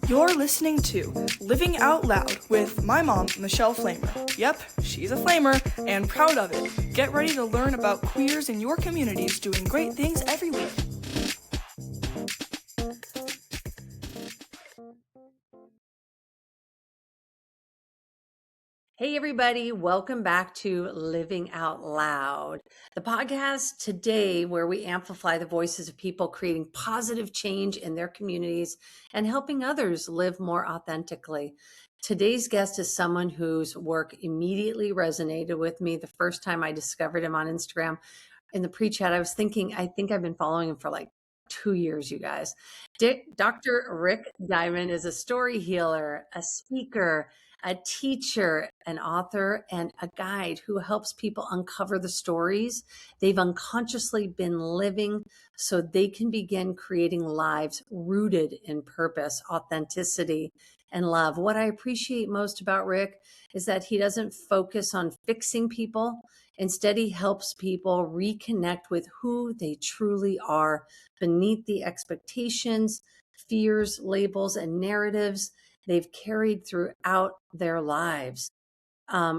You're listening to Living Out Loud with my mom, Michele Flamer. Yep, she's a flamer and proud of it. Get ready to learn about queers in your communities doing great things every week. Hey, everybody. Welcome back to Living Out Loud, the podcast today where we amplify the voices of people creating positive change in their communities and helping others live more authentically. Today's guest is someone whose work immediately resonated with me the first time I discovered him on Instagram. In the pre-chat, I was thinking, I think I've been following him for like 2 years, you guys. Dr. Rick Diamond is a story healer, a speaker, a teacher, an author, and a guide who helps people uncover the stories they've unconsciously been living so they can begin creating lives rooted in purpose, authenticity, and love. What I appreciate most about Rick is that he doesn't focus on fixing people. Instead, he helps people reconnect with who they truly are beneath the expectations, fears, labels, and narratives they've carried throughout their lives.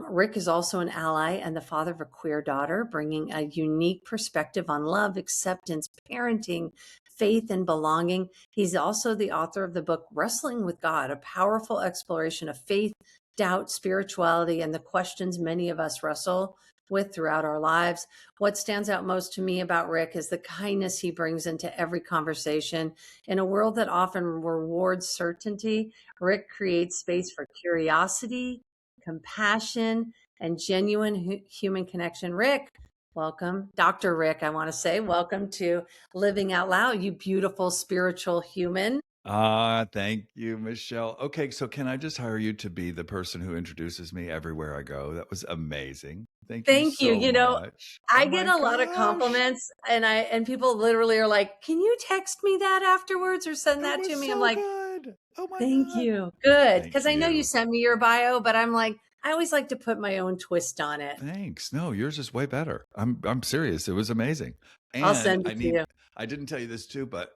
Rick is also an ally and the father of a queer daughter, bringing a unique perspective on love, acceptance, parenting, faith, and belonging. He's also the author of the book Wrestling with God, a powerful exploration of faith, doubt, spirituality, and the questions many of us wrestle with throughout our lives. What stands out most to me about Rick is the kindness he brings into every conversation. In a world that often rewards certainty, Rick creates space for curiosity, compassion, and genuine human connection. Rick, welcome. Dr. Rick, I want to say, welcome to Living Out Loud, you beautiful spiritual human. Thank you, Michele. Okay, so can I just hire you to be the person who introduces me everywhere I go? That was amazing. Thank you Thank you. so much. I Oh get my a lot of gosh. compliments and people literally are like, "Can you text me that afterwards or send That that was to me?" I'm so like, good. Oh my "Thank God. you." Good. Thank Because I know you you. sent me your bio, but I'm like, I always like to put my own twist on it. Thanks. No, yours is way better. I'm serious. It was amazing. I'll And send it to you. I didn't tell you this too, but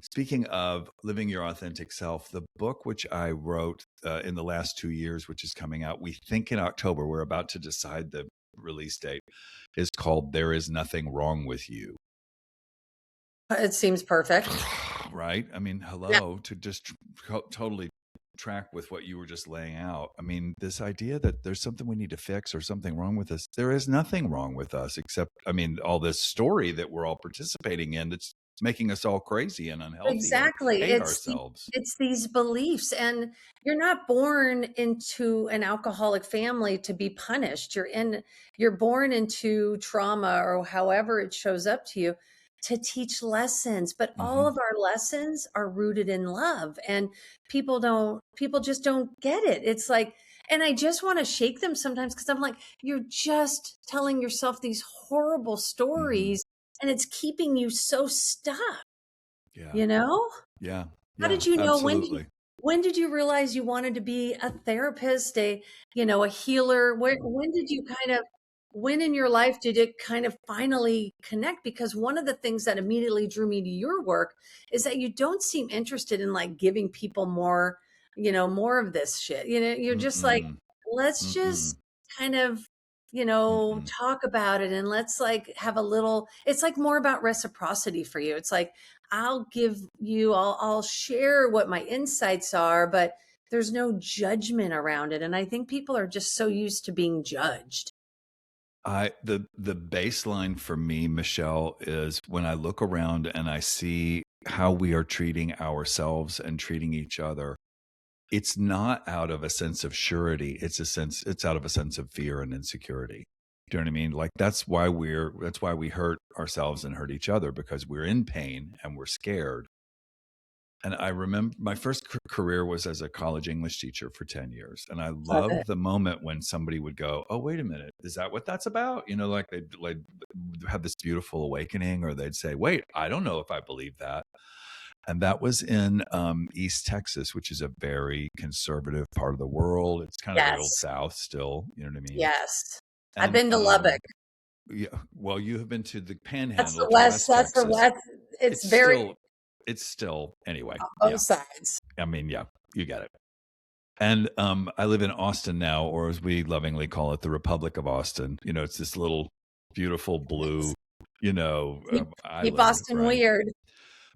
speaking of living your authentic self, the book which I wrote in the last 2 years, which is coming out, we think in October, we're about to decide the release date, is called There Is Nothing Wrong with You. It seems perfect. Right? I mean, Yeah. hello, to just totally track with what you were just laying out. I mean, this idea that there's something we need to fix or something wrong with us, there is nothing wrong with us except, I mean, all this story that we're all participating in that's making us all crazy and unhealthy and Exactly. hate ourselves. It's these beliefs, and you're not born into an alcoholic family to be punished. You're born into trauma or however it shows up to you to teach lessons, but all Hmm. of our lessons are rooted in love, and people just don't get it. It's like, and I just want to shake them sometimes because I'm like, you're just telling yourself these horrible Hmm. stories and it's keeping you so stuck. Yeah. You know? Yeah. How Yeah. did you know Absolutely. when did you realize you wanted to be a therapist, a healer? When did you when in your life did it kind of finally connect? Because one of the things that immediately drew me to your work is that you don't seem interested in like giving people more, more of this shit. You're just like, Mm-mm. let's just Mm-mm. kind of, Mm-mm. talk about it and let's like have a little, it's like more about reciprocity for you. It's like, I'll share what my insights are, but there's no judgment around it. And I think people are just so used to being judged. The baseline for me, Michele, is when I look around and I see how we are treating ourselves and treating each other. It's not out of a sense of surety. It's out of a sense of fear and insecurity. Do you know what I mean? Like that's why we hurt ourselves and hurt each other, because we're in pain and we're scared. And I remember my first career was as a college English teacher for 10 years. And I Love it. loved the moment when somebody would go, "Oh, wait a minute. Is that what that's about?" Like they'd like have this beautiful awakening, or they'd say, "Wait, I don't know if I believe that." And that was in East Texas, which is a very conservative part of the world. It's kind of the old Yes. South still. You know what I mean? Yes. I've And been to Lubbock. yeah, well, you have been to the That's Panhandle the to West. West That's the Texas. West. It's It's very, still it's still anyway. Both Yeah. sides. I mean, yeah, you get it. And I live in Austin now, or as we lovingly call it, the Republic of Austin. You know, it's this little beautiful blue, Keep, keep island, Austin right? weird.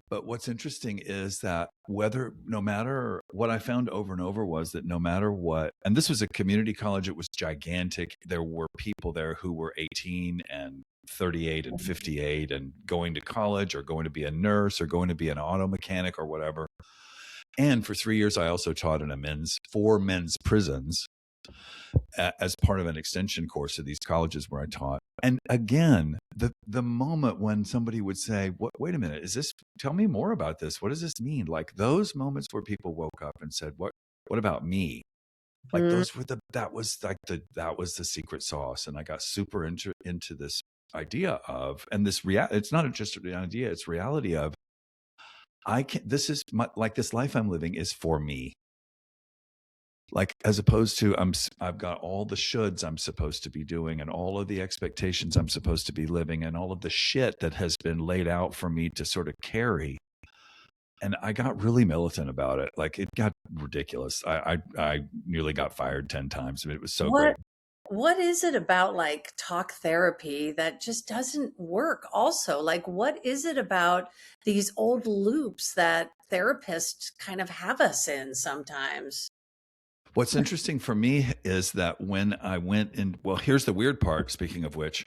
But what's interesting is that no matter what I found over and over was that no matter what, and this was a community college, it was gigantic. There were people there who were 18 and 38 and 58 and going to college or going to be a nurse or going to be an auto mechanic or whatever. And for 3 years, I also taught in four men's prisons as part of an extension course of these colleges where I taught. And again, the moment when somebody would say, wait a minute, tell me more about this. What does this mean? Like those moments where people woke up and said, what about me? Like Mm. that was the secret sauce. And I got super into this idea of, and it's not just an idea, it's reality of, this life I'm living is for me. Like, as opposed to I've got all the shoulds I'm supposed to be doing and all of the expectations I'm supposed to be living and all of the shit that has been laid out for me to sort of carry. And I got really militant about it. Like it got ridiculous. I nearly got fired 10 times. I mean, it was so great. What is it about like talk therapy that just doesn't work also? Like, what is it about these old loops that therapists kind of have us in sometimes? What's interesting for me is that when I went in, well, here's the weird part, speaking of which,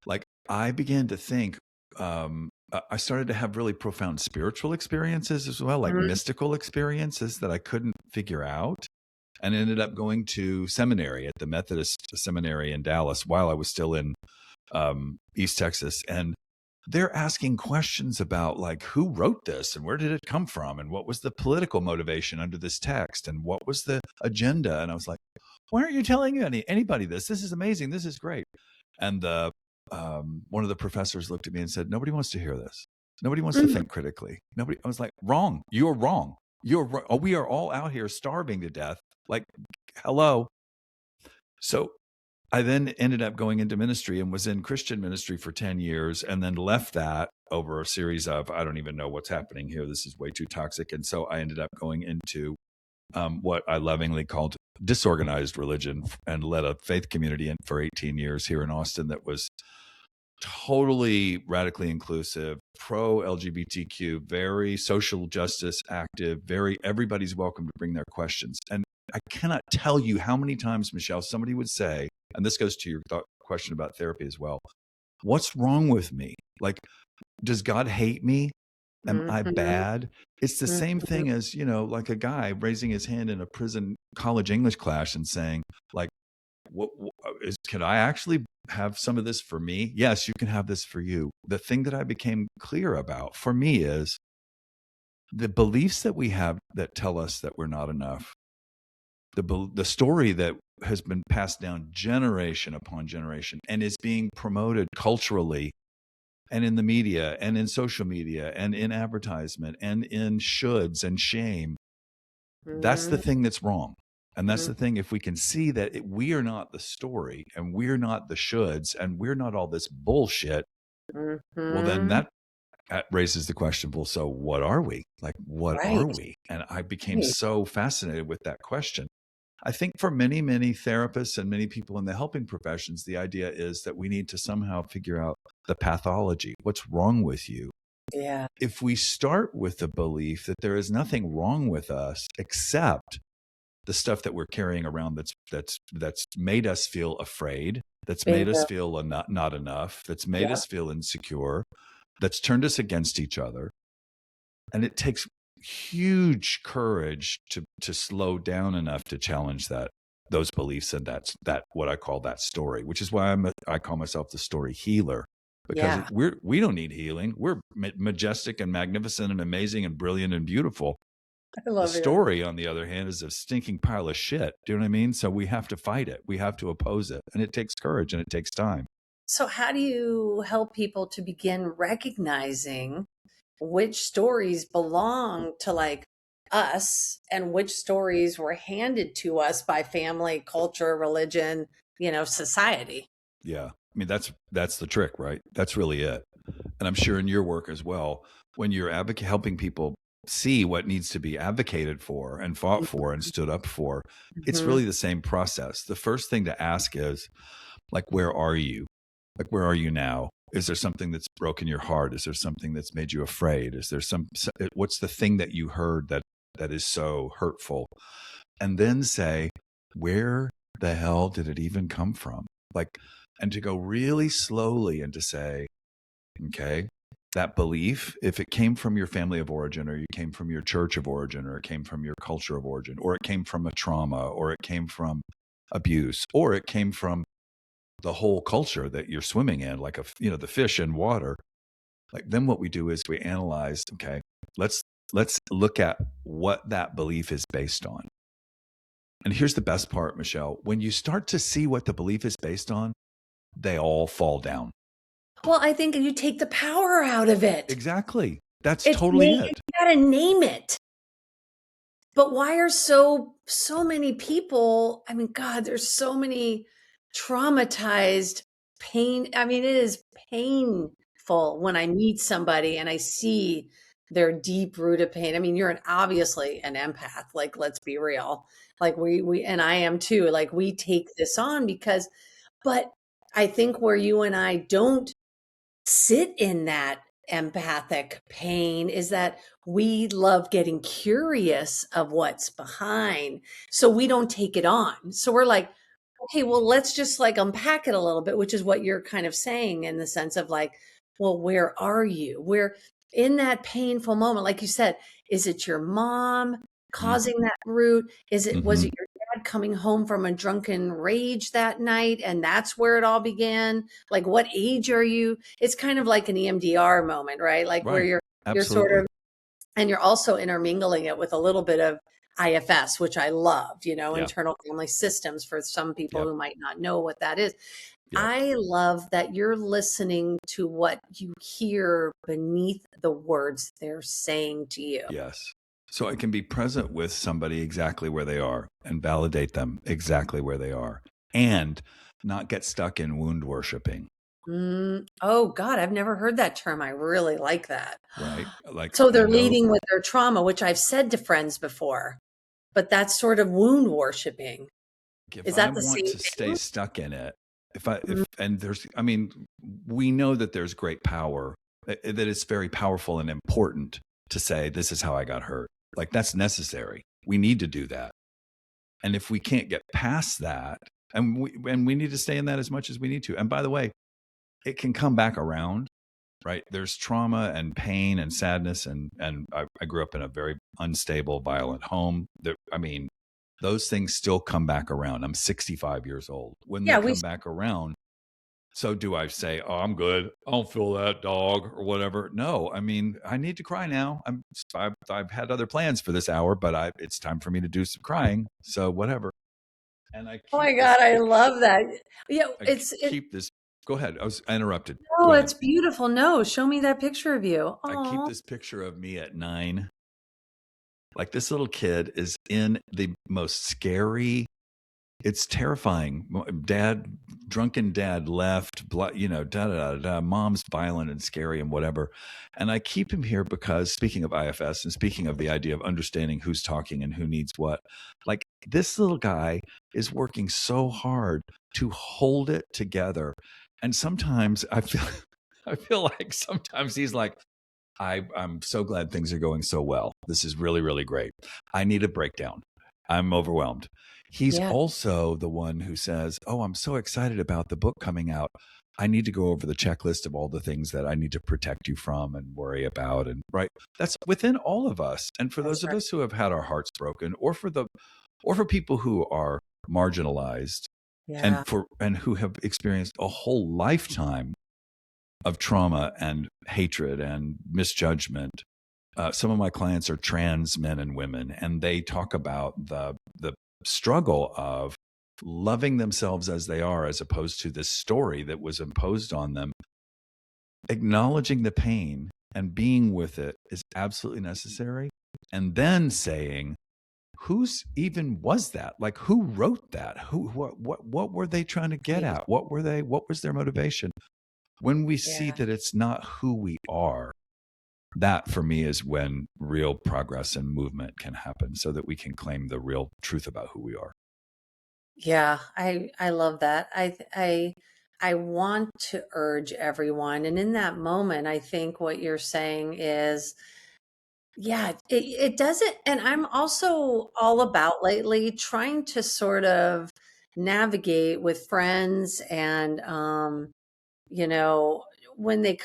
like I began to think, I started to have really profound spiritual experiences as well, like Mhm. mystical experiences that I couldn't figure out, and ended up going to seminary at the Methodist Seminary in Dallas while I was still in East Texas. And they're asking questions about like who wrote this and where did it come from and what was the political motivation under this text and what was the agenda. And I was like, why aren't you telling anybody this? This is amazing. This is great. And one of the professors looked at me and said, nobody wants to hear this. Nobody wants to Mhm. think critically. Nobody. I was like, wrong. You're wrong. You're wrong. Oh, we are all out here starving to death. Like, hello. So I then ended up going into ministry and was in Christian ministry for 10 years and then left that over a series of, I don't even know what's happening here. This is way too toxic. And so I ended up going into what I lovingly called disorganized religion and led a faith community for 18 years here in Austin that was totally radically inclusive, pro LGBTQ, very social justice active, everybody's welcome to bring their questions. And I cannot tell you how many times, Michele, somebody would say, and this goes to your question about therapy as well, what's wrong with me? Like, does God hate me? Am I Mhm. bad? It's the same Mhm. thing as, like a guy raising his hand in a prison college English class and saying, like, can I actually have some of this for me? Yes, you can have this for you. The thing that I became clear about for me is the beliefs that we have that tell us that we're not enough. The story that has been passed down generation upon generation and is being promoted culturally and in the media and in social media and in advertisement and in shoulds and shame. That's the Mhm. thing that's wrong. And that's the Mhm. thing. If we can see that we are not the story and we're not the shoulds and we're not all this bullshit, well, then Mhm. that raises the question, well, so what are we? Like, what are Right. we? And I became Right. so fascinated with that question. I think for many, many therapists and many people in the helping professions, the idea is that we need to somehow figure out the pathology. What's wrong with you? Yeah. If we start with the belief that there is nothing wrong with us except the stuff that we're carrying around that's made us feel afraid, that's made us Bingo. feel not enough, that's made Yeah. us feel insecure, that's turned us against each other. And it takes huge courage to slow down enough to challenge those beliefs and that what I call that story, which is why I call myself the story healer, because Yeah. we don't need healing. We're majestic and magnificent and amazing and brilliant and beautiful. I The love you. story, on the other hand, is a stinking pile of shit. Do you know what I mean? So we have to fight it. We have to oppose it. And it takes courage and it takes time. So, how do you help people to begin recognizing which stories belong to like us and which stories were handed to us by family, culture, religion, society? Yeah. I mean, that's the trick, right? That's really it. And I'm sure in your work as well, when you're helping people see what needs to be advocated for and fought for and stood up for, it's Mhm. really the same process. The first thing to ask is, like, where are you? Like, where are you now? Is there something that's broken your heart? Is there something that's made you afraid? Is there what's the thing that you heard that is so hurtful? And then say, where the hell did it even come from? Like, and to go really slowly and to say, okay, that belief, if it came from your family of origin, or you came from your church of origin, or it came from your culture of origin, or it came from a trauma, or it came from abuse, or it came from the whole culture that you're swimming in, like the fish in water. Like, then what we do is we analyze, okay, let's look at what that belief is based on. And here's the best part, Michele. When you start to see what the belief is based on, they all fall down. Well, I think you take the power out of it. Exactly. That's It's totally you it. gotta name it. But why are so many people, I mean, God, there's so many traumatized pain. I mean, it is painful when I meet somebody and I see their deep rooted pain. I mean, you're obviously an empath, like, let's be real. Like, we and I am too. Like, we take this on because, but I think where you and I don't sit in that empathic pain is that we love getting curious of what's behind, so we don't take it on. So we're like, okay, well, let's just like unpack it a little bit, which is what you're kind of saying, in the sense of like, well, where are you? Where in that painful moment, like you said, is it your mom causing that root? Was Mm-hmm. it your dad coming home from a drunken rage that night and that's where it all began? Like, what age are you? It's kind of like an EMDR moment, right? Like, where Right. you're sort Absolutely. of, and you're also intermingling it with a little bit of IFS, which I loved, Yeah. internal family systems, for some people Yep. who might not know what that is. Yep. I love that you're listening to what you hear beneath the words they're saying to you. Yes. So I can be present with somebody exactly where they are and validate them exactly where they are, and not get stuck in wound worshiping. Oh God, I've never heard that term. I really like that. Right. Like, So I they're know, leading with their trauma, which I've said to friends before, but that's sort of wound worshiping. if Is I that the want same to stay thing? stuck in it, Mm, and I mean, we know that there's great power, that it's very powerful and important to say, this is how I got hurt. Like, that's necessary. We need to do that. And if we can't get past that, and we need to stay in that as much as we need to. And by the way, it can come back around, right? There's trauma and pain and sadness, and I grew up in a very unstable, violent home. I mean, those things still come back around. I'm 65 years old. When they yeah, we come back around, so do I say, "Oh, I'm good. I don't feel that, dog," or whatever? No, I mean, I need to cry now. I've had other plans for this hour, but it's time for me to do some crying. So whatever. And I Oh keep my this God, I picture. love that. Yeah, Keep this. Go ahead. I interrupted. no, Go ahead. it's beautiful. No, show me that picture of you. I keep Oh, this picture of me at 9. Like, this little kid is in the most scary, it's terrifying. Drunken dad left, da da da da. Mom's violent and scary and whatever. And I keep him here because, speaking of IFS and speaking of the idea of understanding who's talking and who needs what, like, this little guy is working so hard to hold it together. And sometimes I feel, I feel like sometimes he's like, I'm so glad things are going so well. This is really, really great. I need a breakdown. I'm overwhelmed. He's yeah, also the one who says, "Oh, I'm so excited about the book coming out. I need to go over the checklist of all the things that I need to protect you from and worry about." And right, that's within all of us. And for that's those of right. us who have had our hearts broken, or for people who are marginalized, Yeah, and who have experienced a whole lifetime of trauma and hatred and misjudgment. Some of my clients are trans men and women, and they talk about the struggle of loving themselves as they are, as opposed to this story that was imposed on them. Acknowledging the pain and being with it is absolutely necessary, and then saying, whose even was that? Like, who wrote that? What were they trying to get right. at? What was their motivation? When we see Yeah. that it's not who we are, that for me is when real progress and movement can happen, so that we can claim the real truth about who we are. Yeah, I love that. I want to urge everyone, and in that moment, I think what you're saying is, yeah, it doesn't, and I'm also all about lately trying to sort of navigate with friends and you know, when they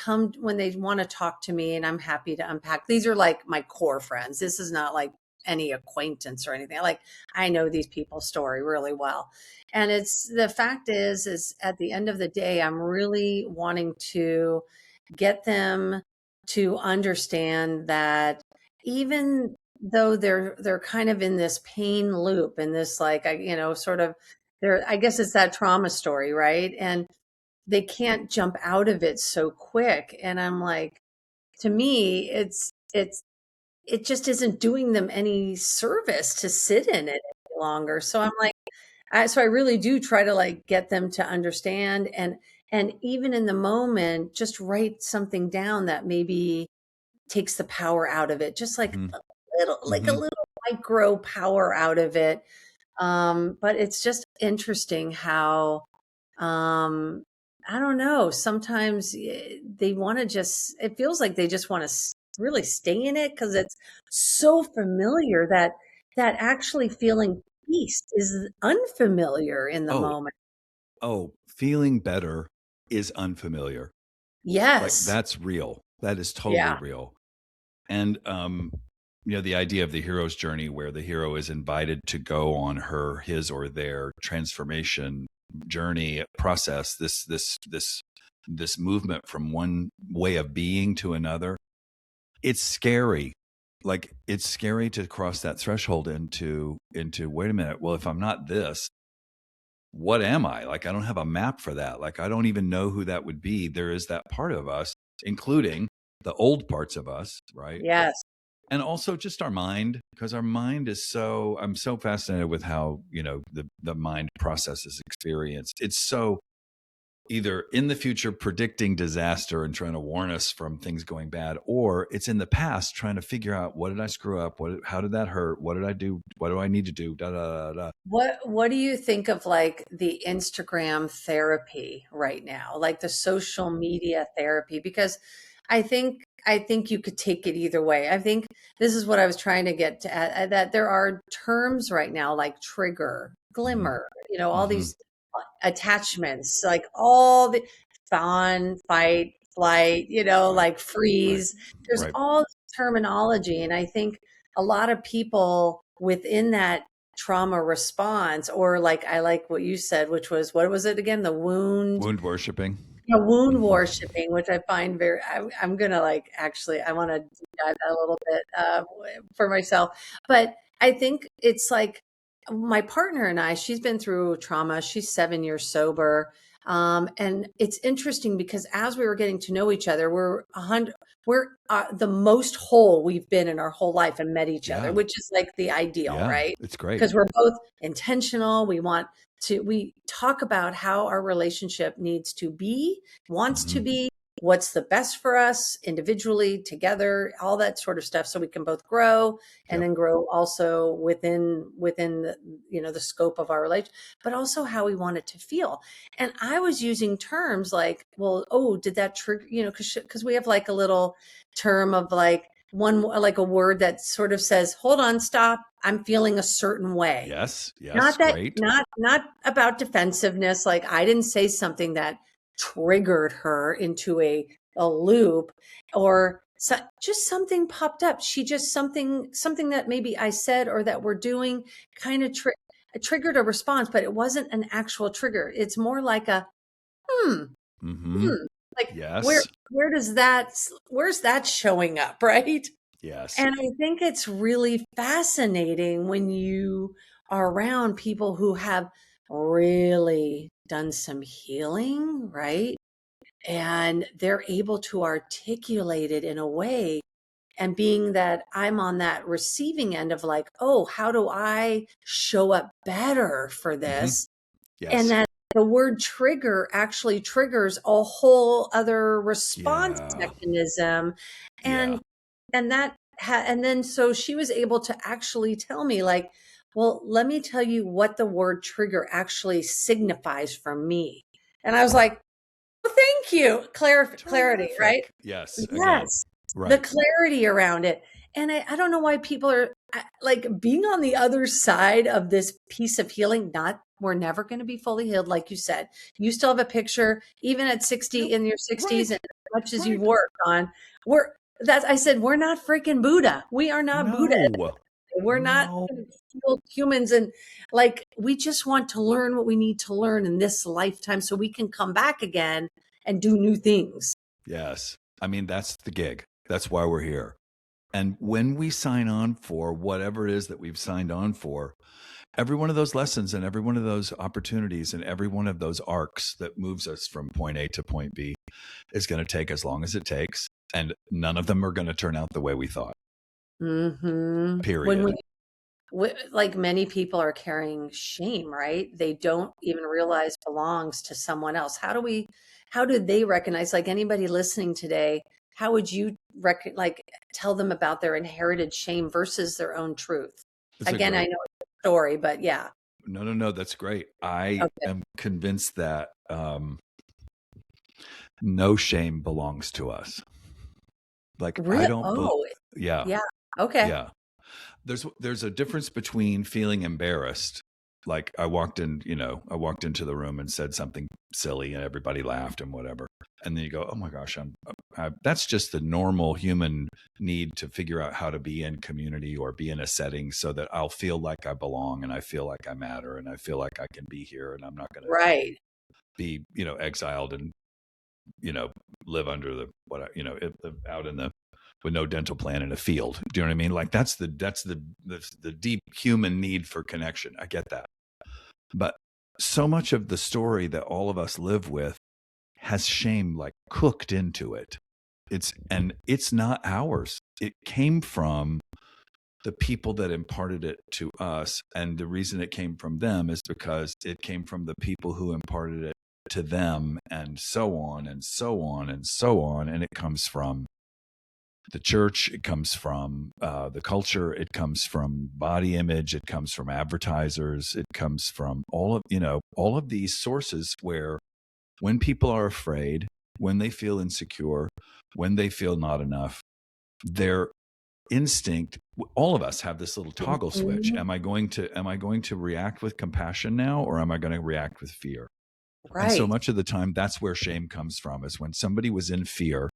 want to talk to me and I'm happy to unpack. These are like my core friends. This is not like any acquaintance or anything. Like I know these people's story really well. And it's the fact is at the end of the day, I'm really wanting to get them to understand that even though they're kind of in this pain loop and this like sort of there, I guess it's that trauma story, right? And they can't jump out of it so quick. And I'm like, to me, it just isn't doing them any service to sit in it any longer. So I'm like, so I really do try to like get them to understand and even in the moment, just write something down that maybe takes the power out of it, just Hmm. like a Hmm. little micro power out of it. But it's just interesting how, um, I don't know, sometimes they want to just, it feels like they just want to really stay in it because it's so familiar that actually feeling peace is unfamiliar in the Oh, moment. feeling better is unfamiliar. Like Yes. that's real. That is totally Yeah. real. And the idea of the hero's journey, where the hero is invited to go on his or their transformation journey process, this movement from one way of being to another. It's scary. Like it's scary to cross that threshold into wait a minute. Well, if I'm not this, what am I? Like I don't have a map for that. Like I don't even know who that would be. There is that part of us, including the old parts of us, right? Yes. And also just our mind, because our mind is so, I'm so fascinated with how the mind processes experience. It's so either in the future predicting disaster and trying to warn us from things going bad, or it's in the past trying to figure out, what did I screw up, how did that hurt, what did I do, what do I need to do, da da da da. What do you think of like the Instagram therapy right now, like the social media therapy? Because I think you could take it either way. I think this is what I was trying to get to that there are terms right now like trigger, Hmm. glimmer, all Hmm. these attachments, like all the fawn, fight, flight, Right. like Right. freeze. There's Right. all this terminology, and I think a lot of people within that trauma response, or like I like what you said, which was what was it again? The wound, Wound worshiping. wound Hmm. worshiping, which I find very. I'm gonna like actually I want to dive that a little bit for myself, but I think it's like my partner and I. She's been through trauma. She's 7 years sober. And it's interesting because as we were getting to know each other, we're the most whole we've been in our whole life and met each other, Yeah. which is like the ideal, Yeah. right? It's great. Because we're both intentional. We talk about how our relationship needs to be, wants to Hmm. be, what's the best for us individually, together, all that sort of stuff so we can both grow and Yep. then grow also within the, the scope of our relationship, but also how we want it to feel. And I was using terms like, well, oh, did that trigger, because we have like a little term of like one, like a word that sort of says, hold on, stop, I'm feeling a certain way. Yes. Yes. Not that, Great. not about defensiveness. Like I didn't say something that triggered her into a loop, or just something popped up. She just something that maybe I said or that we're doing kind of triggered a response, but it wasn't an actual trigger. It's more like a hmm, Hmm. hmm. Like Yes. where's that showing up, right? Yes. And I think it's really fascinating when you are around people who have really done some healing, right? And they're able to articulate it in a way. And being that I'm on that receiving end of like, oh, how do I show up better for Hmm. this? And Yes. that the word trigger actually triggers a whole other response Yeah. mechanism. And Yeah. and and then so she was able to actually tell me, like, well, let me tell you what the word trigger actually signifies for me. And I was like, well, thank you. Clarity, right? Terrific. Yes. Again. Yes, the Right. clarity around it. And I don't know why people are like being on the other side of this piece of healing. Not, we're never going to be fully healed, like you said. You still have a picture, even at 60, Yep. in your 60s, Right. and as much as you've Right. worked on, we're I said, we're not freaking Buddha. We are not Buddha. No. We're not No. healed humans. And like, we just want to learn what we need to learn in this lifetime so we can come back again and do new things. Yes. I mean, that's the gig. That's why we're here. And when we sign on for whatever it is that we've signed on for, every one of those lessons and every one of those opportunities and every one of those arcs that moves us from point A to point B is going to take as long as it takes. And none of them are going to turn out the way we thought, When period. like many people are carrying shame, right? They don't even realize belongs to someone else. How do they recognize, like anybody listening today, how would you like tell them about their inherited shame versus their own truth? It's a Again, I great, know it's a story, but yeah. no, that's great. I Okay. am convinced that no shame belongs to us. Like, I Real, don't, oh, yeah, yeah. Okay. yeah. There's a difference between feeling embarrassed. Like I walked into the room and said something silly and everybody laughed and whatever. And then you go, oh my gosh, that's just the normal human need to figure out how to be in community or be in a setting so that I'll feel like I belong and I feel like I matter and I feel like I can be here and I'm not going to Right. be, exiled and, live under out in the with no dental plan in a field. Do you know what I mean? Like that's the deep human need for connection. I get that. But so much of the story that all of us live with has shame like cooked into it. It's not ours. It came from the people that imparted it to us. And the reason it came from them is because it came from the people who imparted it to them, and so on and so on and so on. And it comes from the church, it comes from the culture, it comes from body image, it comes from advertisers, it comes from all of these sources where when people are afraid, when they feel insecure, when they feel not enough, their instinct, all of us have this little toggle switch. Mhm. Am I going to react with compassion now, or am I going to react with fear? And so Right. much of the time that's where shame comes from, is when somebody was in fear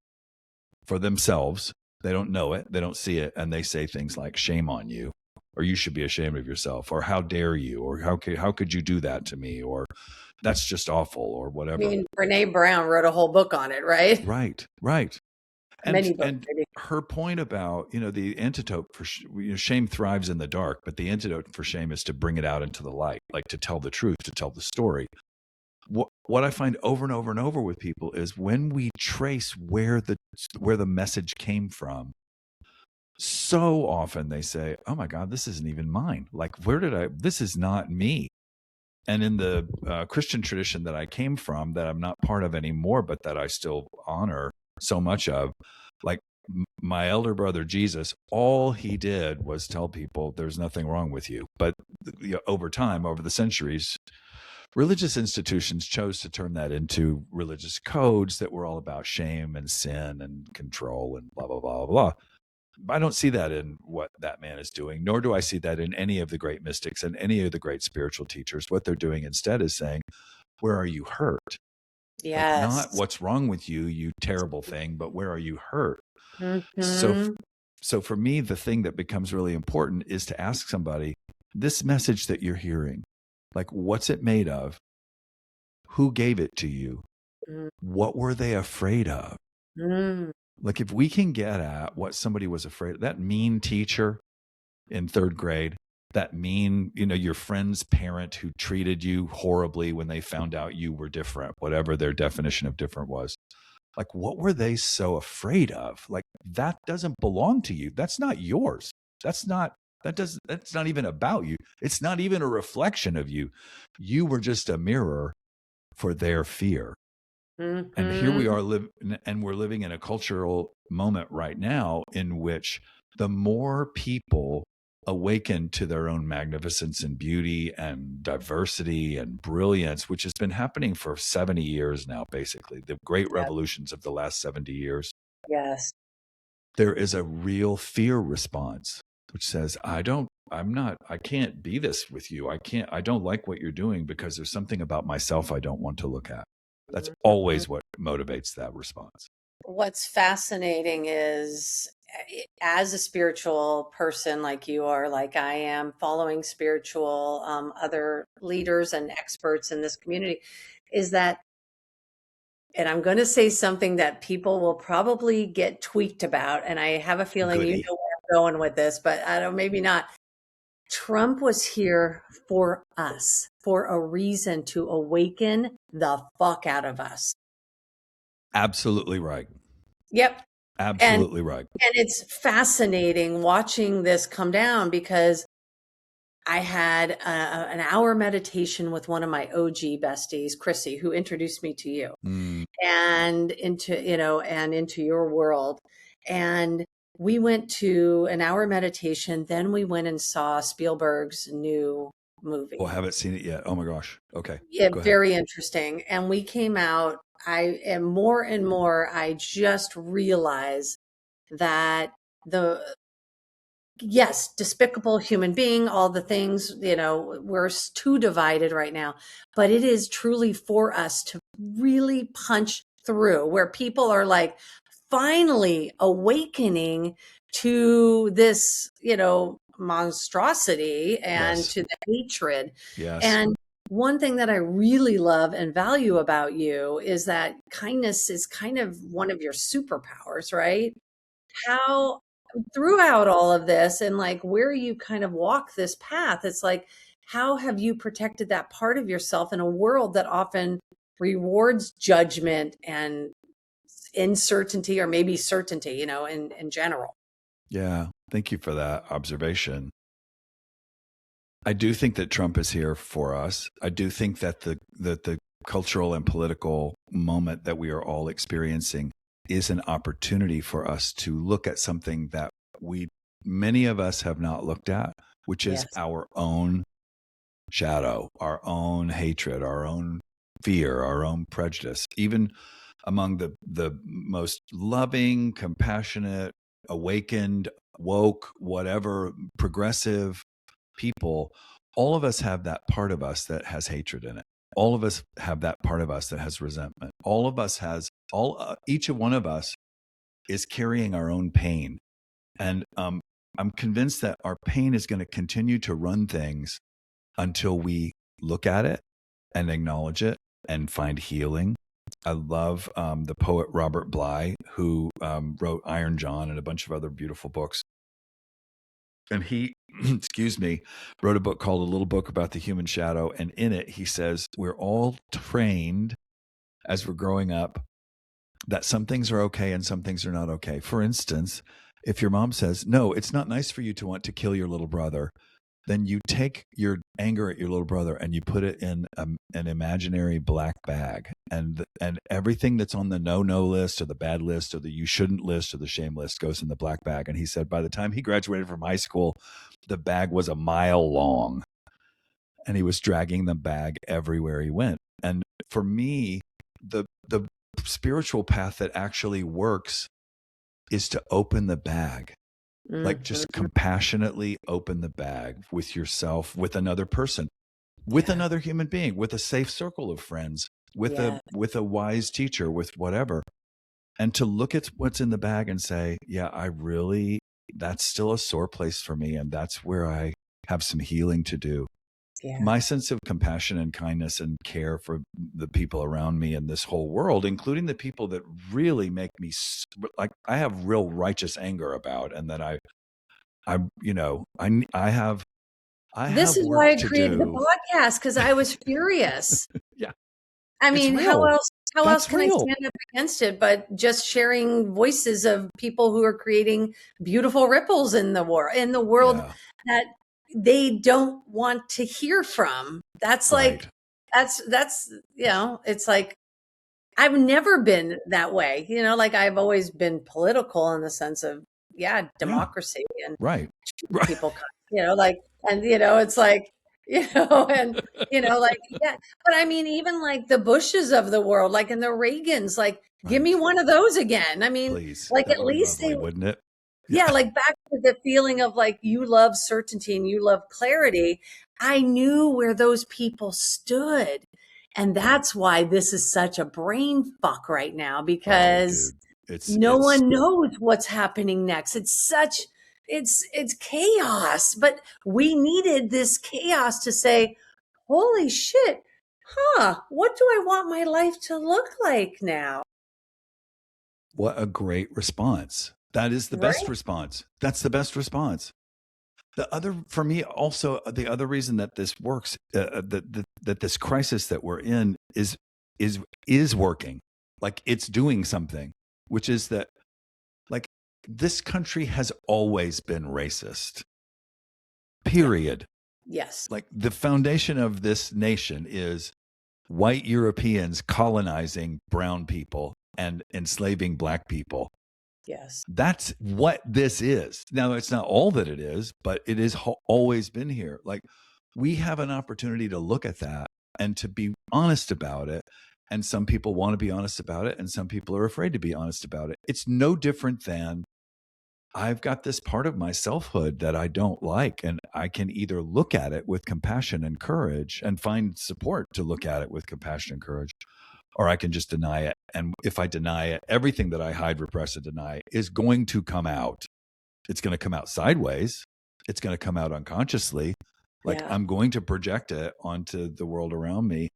for themselves. They don't know it, they don't see it, and they say things like shame on you, or you should be ashamed of yourself, or how dare you, or how could you do that to me, or that's just awful, or I whatever. mean, Brene Brown wrote a whole book on it, right? Right, right. and Many books, and maybe. her point about the antidote for shame thrives in the dark, but the antidote for shame is to bring it out into the light, like to tell the truth, to tell the story. What I find over and over and over with people is when we trace where the message came from, so often they say, oh my God, this isn't even mine. Like, this is not me. And in the Christian tradition that I came from, that I'm not part of anymore, but that I still honor so much of, like my elder brother Jesus, all he did was tell people there's nothing wrong with you. But over time, over the centuries, religious institutions chose to turn that into religious codes that were all about shame and sin and control and blah, blah, blah, blah. I don't see that in what that man is doing, nor do I see that in any of the great mystics and any of the great spiritual teachers. What they're doing instead is saying, where are you hurt? Like, not Yes. what's wrong with you, you terrible thing, but where are you hurt? So, Mhm. so for me, the thing that becomes really important is to ask somebody, this message that you're hearing, like, what's it made of? Who gave it to you? What were they afraid of? Mhm. Like, if we can get at what somebody was afraid of, that mean teacher in third grade, that mean, your friend's parent who treated you horribly when they found out you were different, whatever their definition of different was. Like, what were they so afraid of? Like, that doesn't belong to you. That's not yours. That's not even about you. It's not even a reflection of you. You were just a mirror for their fear. And here we Mhm. are and we're living in a cultural moment right now in which the more people awaken to their own magnificence and beauty and diversity and brilliance, which has been happening for 70 years now, basically, the great Yeah. revolutions of the last 70 years, Yes. there is a real fear response, which says, I can't be this with you. I don't like what you're doing because there's something about myself I don't want to look at. That's Mhm. always what motivates that response. What's fascinating is, as a spiritual person like you are, like I am, following spiritual other leaders and experts in this community, is that, and I'm going to say something that people will probably get tweaked about, and I have a feeling you Goody. know where I'm going with this, but I don't, maybe not. Trump was here for us, for a reason to awaken the fuck out of us. Absolutely right. Yep. And Absolutely right. And it's fascinating watching this come down because I had an hour meditation with one of my OG besties, Chrissy, who introduced me to you Mm. and into your world. And we went to an hour meditation. Then we went and saw Spielberg's new Oh, I movie. haven't seen it yet. Oh my gosh. Okay. Yeah, Go ahead. very interesting. And we came out, I and more, I just realize that the yes, despicable human being, all the things, we're too divided right now. But it is truly for us to really punch through where people are like finally awakening to this, monstrosity and Yes. to the hatred. Yes. And one thing that I really love and value about you is that kindness is kind of one of your superpowers, right? How throughout all of this and like where you kind of walk this path, it's like, how have you protected that part of yourself in a world that often rewards judgment and uncertainty or maybe certainty, in general? Yeah. Thank you for that observation. I do think that Trump is here for us. I do think that the cultural and political moment that we are all experiencing is an opportunity for us to look at something that we many of us have not looked at, which is Yes. our own shadow, our own hatred, our own fear, our own prejudice. Even among the most loving, compassionate, awakened, woke, whatever, progressive people, all of us have that part of us that has hatred in it. All of us have that part of us that has resentment. All of us has each of one of us is carrying our own pain, and I'm convinced that our pain is going to continue to run things until we look at it and acknowledge it and find healing. I love the poet Robert Bly, who wrote Iron John and a bunch of other beautiful books. And he, excuse me, wrote a book called A Little Book About the Human Shadow. And in it, he says, we're all trained as we're growing up that some things are okay and some things are not okay. For instance, if your mom says, no, it's not nice for you to want to kill your little brother, then you take your anger at your little brother and you put it in an imaginary black bag, and everything that's on the no list or the bad list or the you shouldn't list or the shame list goes in the black bag. And he said by the time he graduated from high school, the bag was a mile long, and he was dragging the bag everywhere he went. And for me, the spiritual path that actually works is to open the bag, like just Mhm. compassionately open the bag with yourself, with another person, with Yeah. another human being, with a safe circle of friends, Yeah. with a wise teacher, with whatever, and to look at what's in the bag and say, yeah, that's still a sore place for me, and that's where I have some healing to do. Yeah. My sense of compassion and kindness and care for the people around me and this whole world, including the people that really make me like I have real righteous anger about, and that I This have is why work I to created the do. podcast because I was furious. Yeah, I it's mean, real. how else That's can I real. stand up against it but just sharing voices of people who are creating beautiful ripples in the world Yeah, that they don't want to hear from. That's like right. that's it's like I've never been that way. Like I've always been political in the sense of, yeah, Yeah, democracy and right. Right. people, like, and, it's like, and, like, yeah. But I mean, even like the Bushes of the world, like, and the Reagans, like, give me Right. one of those again. I mean, Please. like, That at would be least lovely, wouldn't it? Yeah. yeah, like back to the feeling of like you love certainty and you love clarity. I knew where those people stood. And that's why this is such a brain fuck right now, Oh, because dude. no It's one knows what's happening next. It's chaos, but we needed this chaos to say, holy shit, what do I want my life to look like now? what a great response. That is the best Right? response. That's the best response. The other, for me, also the other reason that this works, that this crisis that we're in is working, like it's doing something, which is that, like, this country has always been racist. Yeah. Period. Yes. Like the foundation of this nation is white Europeans colonizing brown people and enslaving black people. Yes. That's what this is. Now, it's not all that it is, but it is always been here. Like, we have an opportunity to look at that and to be honest about it. And some people want to be honest about it, and some people are afraid to be honest about it. It's no different than I've got this part of my selfhood that I don't like, and I can either look at it with compassion and courage and find support to look at it with compassion and courage, or I can just deny it. And if I deny it, everything that I hide, repress, and deny is going to come out. It's going to come out sideways. It's going to come out unconsciously. Like, Yeah. I'm going to project it onto the world around me.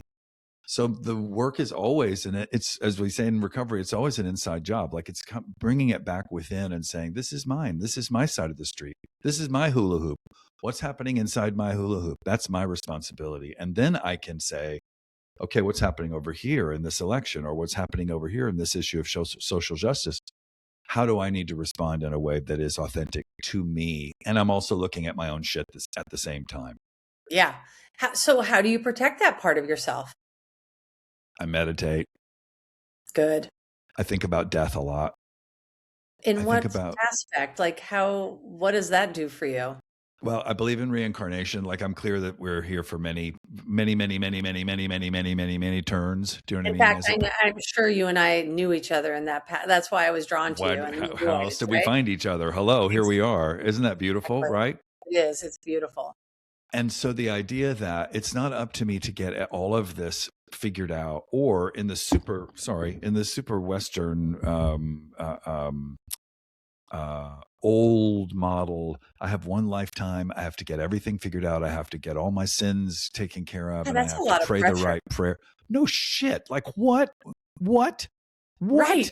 So the work is always, and it's, as we say in recovery, it's always an inside job. Like, it's bringing it back within and saying, this is mine. This is my side of the street. This is my hula hoop. What's happening inside my hula hoop? That's my responsibility. And then I can say, okay, what's happening over here in this election, or what's happening over here in this issue of social justice? How do I need to respond in a way that is authentic to me? And I'm also looking at my own shit at the same time. Yeah. So how do you protect that part of yourself? I meditate. Good. I think about death a lot. In I think what about, aspect? Like what does that do for you? well, I believe in reincarnation. Like, I'm clear that we're here for many, many, many, many, many, many, many, many, many, many turns. Do you know what In I mean? fact, I'm sure you and I knew each other in that path. That's why I was drawn to you and your How else voice, did we right? find each other? Hello, here we are. Isn't that beautiful, Exactly. right? It is. It's beautiful. And so the idea that it's not up to me to get all of this figured out, or in the super Western old model, I have one lifetime. I have to get everything figured out. I have to get all my sins taken care of, Yeah, and I that's a have to lot of pray the pressure. right prayer. No shit. Like, what? Right.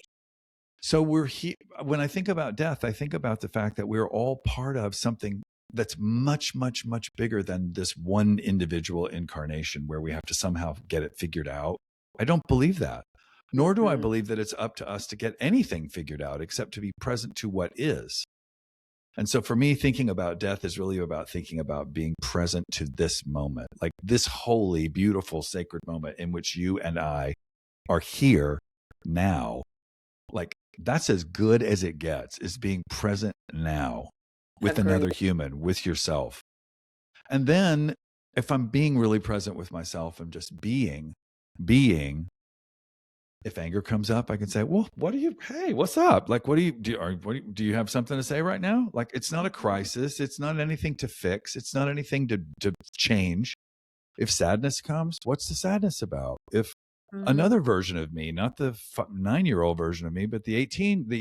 So we're here. When I think about death, I think about the fact that we're all part of something that's much, much, much bigger than this one individual incarnation where we have to somehow get it figured out. I don't believe that. Nor do I Mhm. believe that it's up to us to get anything figured out except to be present to what is. And so for me, thinking about death is really about thinking about being present to this moment, like this holy, beautiful, sacred moment in which you and I are here now. Like, that's as good as it gets, is being present now with Agreed. another human, with yourself. And then if I'm being really present with myself and just being, if anger comes up, I can say, well, hey, what's up? Like, do you have something to say right now? Like, it's not a crisis. It's not anything to fix. It's not anything to change. If sadness comes, what's the sadness about? If Mhm. another version of me, not the 9-year-old version of me, but the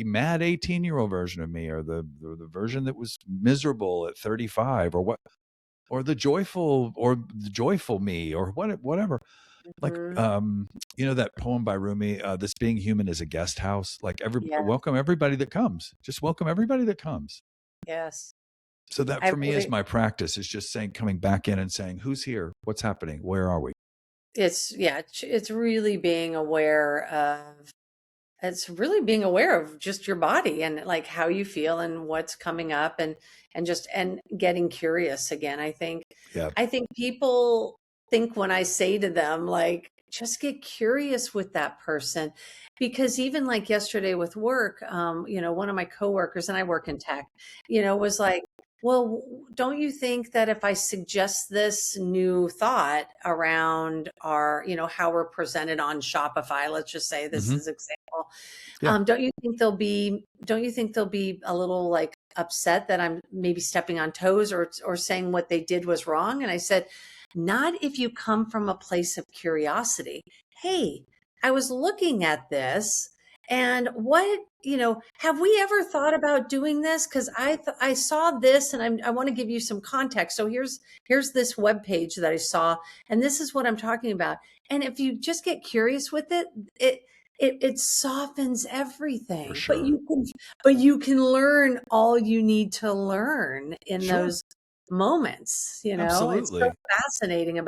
mad 18-year-old version of me, or the version that was miserable at 35, or the joyful me, or whatever. Like, Mhm. that poem by Rumi, this being human is a guest house. Like, Yeah. welcome everybody that comes. Just welcome everybody that comes. Yes. So that I for me is really, my practice, is just coming back in and saying, who's here? What's happening? Where are we? it's really being aware of, just your body and like how you feel and what's coming up, and getting curious again. Yeah. I think people think when I say to them, like, just get curious with that person. Because even like yesterday with work, one of my coworkers, and I work in tech, was like, well, don't you think that if I suggest this new thought around our, how we're presented on Shopify, let's just say this Hmm. is example, Yeah. don't you think they'll be a little like upset that I'm maybe stepping on toes or saying what they did was wrong? And I said, not if you come from a place of curiosity. Hey, I was looking at this, and have we ever thought about doing this? Because I saw this, and I want to give you some context. So here's this web page that I saw, and this is what I'm talking about. And if you just get curious with it softens For everything. But sure. you can learn all you need to learn in Sure. those moments. It's so Absolutely. fascinating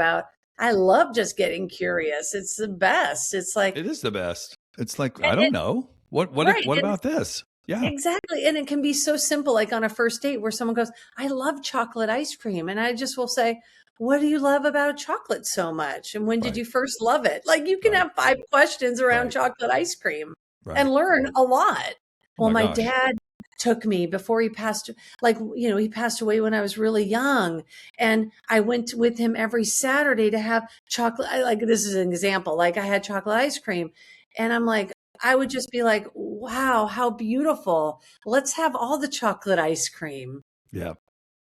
I love just getting curious. It's the best. It's like, It is the best. It's like, I don't and know. right. What And about this? Yeah. exactly. And it can be so simple, like on a first date where someone goes, I love chocolate ice cream. And I just will say, what do you love about chocolate so much? And when did Right. you first love it? Like you can Right. have 5 questions around Right. chocolate ice cream Right. and learn a lot. Oh Well, my my gosh. dad took me before he passed, like, he passed away when I was really young. And I went with him every Saturday to have chocolate. Like, this is an example. Like, I had chocolate ice cream. And I'm like, I would just be like, wow, how beautiful. Let's have all the chocolate ice cream. Yeah.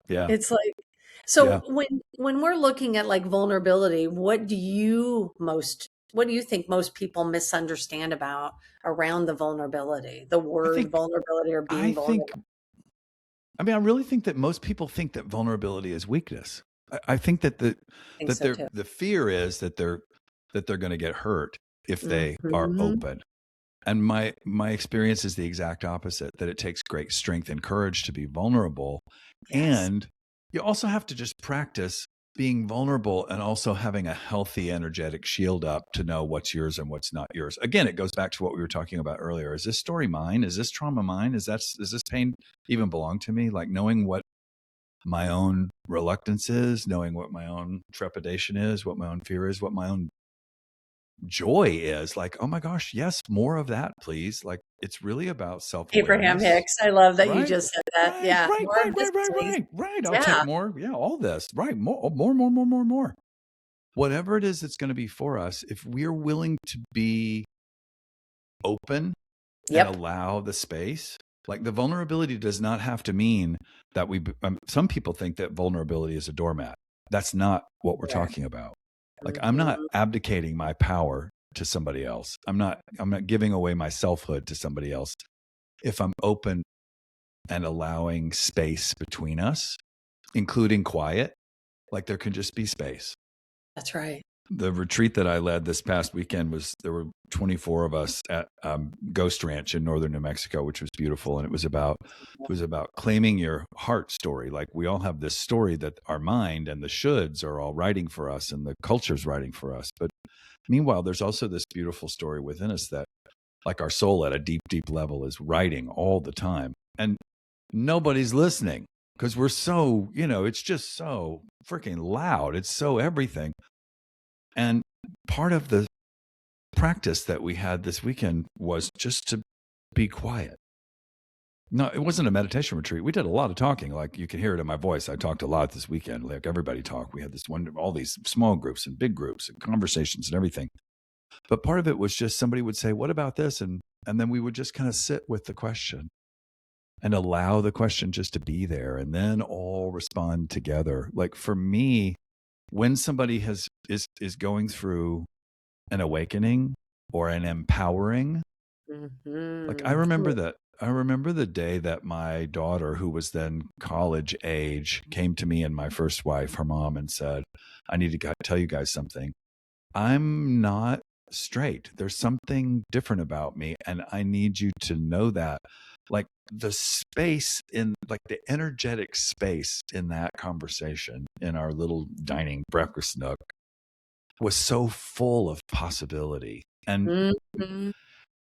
Yeah. It's like, Yeah. so when we're looking at like vulnerability, what do you think most people misunderstand about around the vulnerability, the I word think vulnerability or I being think vulnerable? I mean, I really think that most people think that vulnerability is weakness. I think that I think so too. the fear is that they're going to get hurt if they are Mhm. open. And my experience is the exact opposite, that it takes great strength and courage to be vulnerable. Yes. And you also have to just practice being vulnerable and also having a healthy energetic shield up to know what's yours and what's not yours. Again, it goes back to what we were talking about earlier. Is this story mine? Is this trauma mine? Does this pain even belong to me? Like knowing what my own reluctance is, knowing what my own trepidation is, what my own fear is, what my own joy is, like, oh my gosh, yes, more of that, please. Like, it's really about Abraham self-awareness. Hicks. I love that you Right. just said that. Yeah. More of this, please. Right. I'll Yeah. take more. Yeah, all this. Right. More. Whatever it is that's going to be for us, if we're willing to be open and Yep. allow the space, like the vulnerability does not have to mean that some people think that vulnerability is a doormat. That's not what we're Correct. talking about. Like, I'm not Mhm. abdicating my power to somebody else. I'm not giving away my selfhood to somebody else. If I'm open and allowing space between us, including quiet, like there can just be space. That's right. The retreat that I led this past weekend there were 24 of us at Ghost Ranch in northern New Mexico, which was beautiful. And it was about claiming your heart story. Like, we all have this story that our mind and the shoulds are all writing for us and the culture's writing for us. But meanwhile, there's also this beautiful story within us that, like, our soul at a deep, deep level is writing all the time. And nobody's listening because we're so, it's just so freaking loud. It's so everything. And part of the practice that we had this weekend was just to be quiet. No, it wasn't a meditation retreat. We did a lot of talking. Like, you can hear it in my voice. I talked a lot this weekend. Like, everybody talked. We had all these small groups and big groups and conversations and everything. But part of it was just somebody would say, what about this? And then we would just kind of sit with the question and allow the question just to be there, and then all respond together. Like, for me, when somebody is going through an awakening or an empowering, like, I Mhm. remember Ooh. that. I remember the day that my daughter, who was then college age, came to me and my first wife, her mom, and said, I need to tell you guys something. I'm not straight. There's something different about me, and I need you to know that. Like, the space like the energetic space in that conversation in our little dining breakfast nook was so full of possibility. Mhm.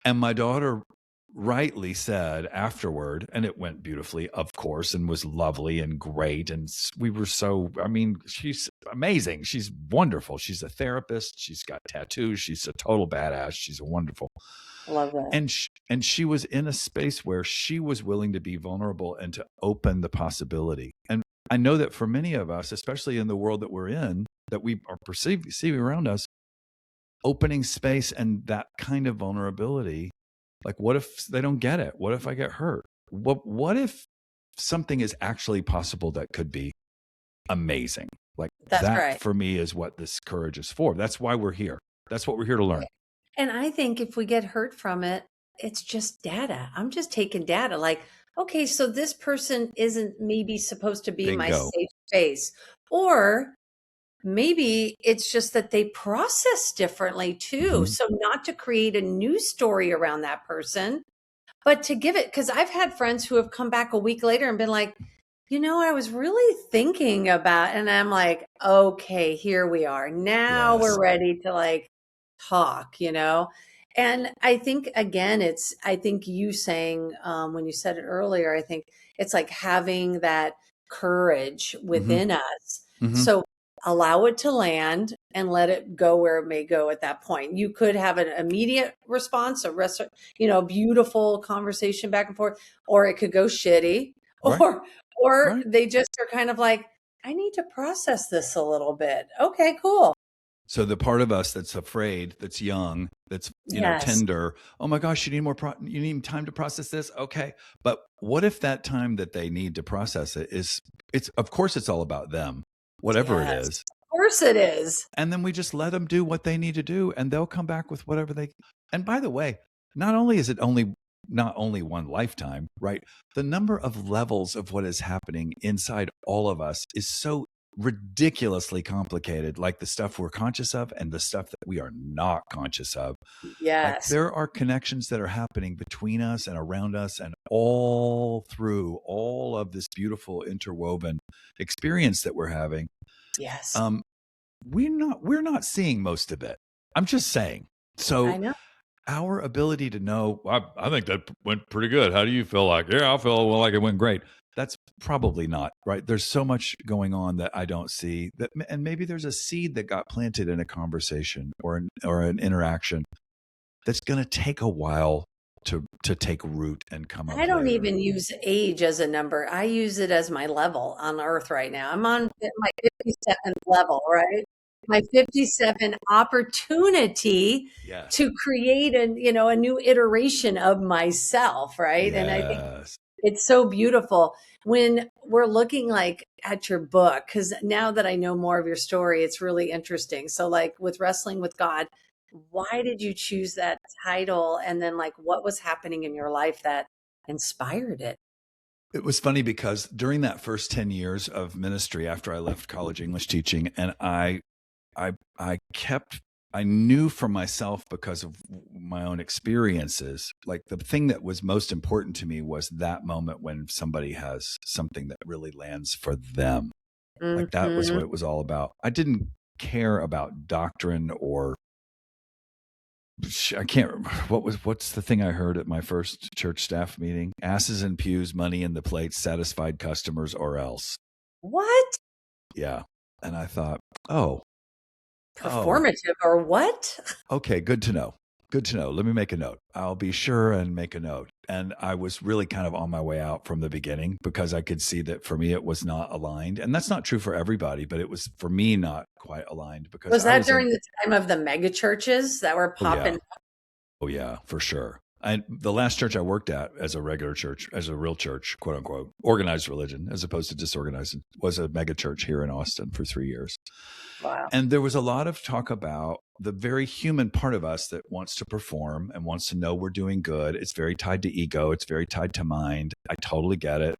And my daughter rightly said afterward, and it went beautifully, of course, and was lovely and great. And we were so, I mean, she's amazing. She's wonderful. She's a therapist. She's got tattoos. She's a total badass. She's wonderful. Love that. And she was in a space where she was willing to be vulnerable and to open the possibility. And I know that for many of us, especially in the world that we're in, that we are perceiving around us, opening space and that kind of vulnerability, like, what if they don't get it? What if I get hurt? What if something is actually possible that could be amazing? Like, That's that right. for me is what this courage is for. That's why we're here. That's what we're here to learn. And I think if we get hurt from it, it's just data. I'm just taking data. Like, okay, so this person isn't maybe supposed to be my Bingo. safe space. Or maybe it's just that they process differently too. Mhm. So not to create a new story around that person, but to give it, because I've had friends who have come back a week later and been like, I was really thinking about, and I'm like, okay, here we are. Now Yes. we're ready to like talk. And I think, again, I think you saying, when you said it earlier, I think it's like having that courage within us. Mhm. So allow it to land and let it go where it may go at that point. You could have an immediate response, a beautiful conversation back and forth, or it could go shitty, Right. or Right. they just are kind of like, I need to process this a little bit. Okay, cool. So the part of us that's afraid, that's young, that's Yes. tender. Oh my gosh, you need time to process this. Okay, but what if that time that they need to process it it's of course it's all about them, whatever it Yes. is, Of course it is. and then we just let them do what they need to do, and they'll come back with whatever they. And by the way, not only is it not only one lifetime, right? The number of levels of what is happening inside all of us is so ridiculously complicated, like the stuff we're conscious of and the stuff that we are not conscious of. Like, Yes. there are connections that are happening between us and around us and all through all of this beautiful interwoven experience that we're having. Yes. We're not seeing most of it. I'm just saying. So I know. our ability to know, I think that went pretty good. How do you feel? Like, yeah, I feel like it went great. That's probably not right. There's so much going on that I don't see that, and maybe there's a seed that got planted in a conversation or an interaction that's going to take a while to take root and come up. I don't later. even use age as a number. I use it as my level on earth right now. I'm on my 57th level, right? My 57 opportunity Yes. to create a new iteration of myself, right? And I think Yes. it's so beautiful when we're looking like at your book, because now that I know more of your story, it's really interesting. So like with Wrestling with God, why did you choose that title? And then like what was happening in your life that inspired it? It was funny because during that first 10 years of ministry after I left college English teaching, and I knew for myself, because of my own experiences, like the thing that was most important to me was that moment when somebody has something that really lands for them. Like, that was Mhm. what it was all about. I didn't care about doctrine or I can't remember what's the thing I heard at my first church staff meeting? Asses in pews, money in the plates, satisfied customers, or else. What? Yeah. And I thought, oh, Performative or what? okay, good to know. Good to know. Let me make a note. I'll be sure and make a note. And I was really kind of on my way out from the beginning because I could see that for me it was not aligned. And that's not true for everybody, but it was for me not quite aligned because Was I that was during the time of the mega churches that were oh yeah. popping? Oh yeah, for sure. The last church I worked at as a regular church, as a real church, quote unquote, organized religion as opposed to disorganized, was a mega church here in Austin for 3 years. Wow. And there was a lot of talk about the very human part of us that wants to perform and wants to know we're doing good. It's very tied to ego. It's very tied to mind. I totally get it.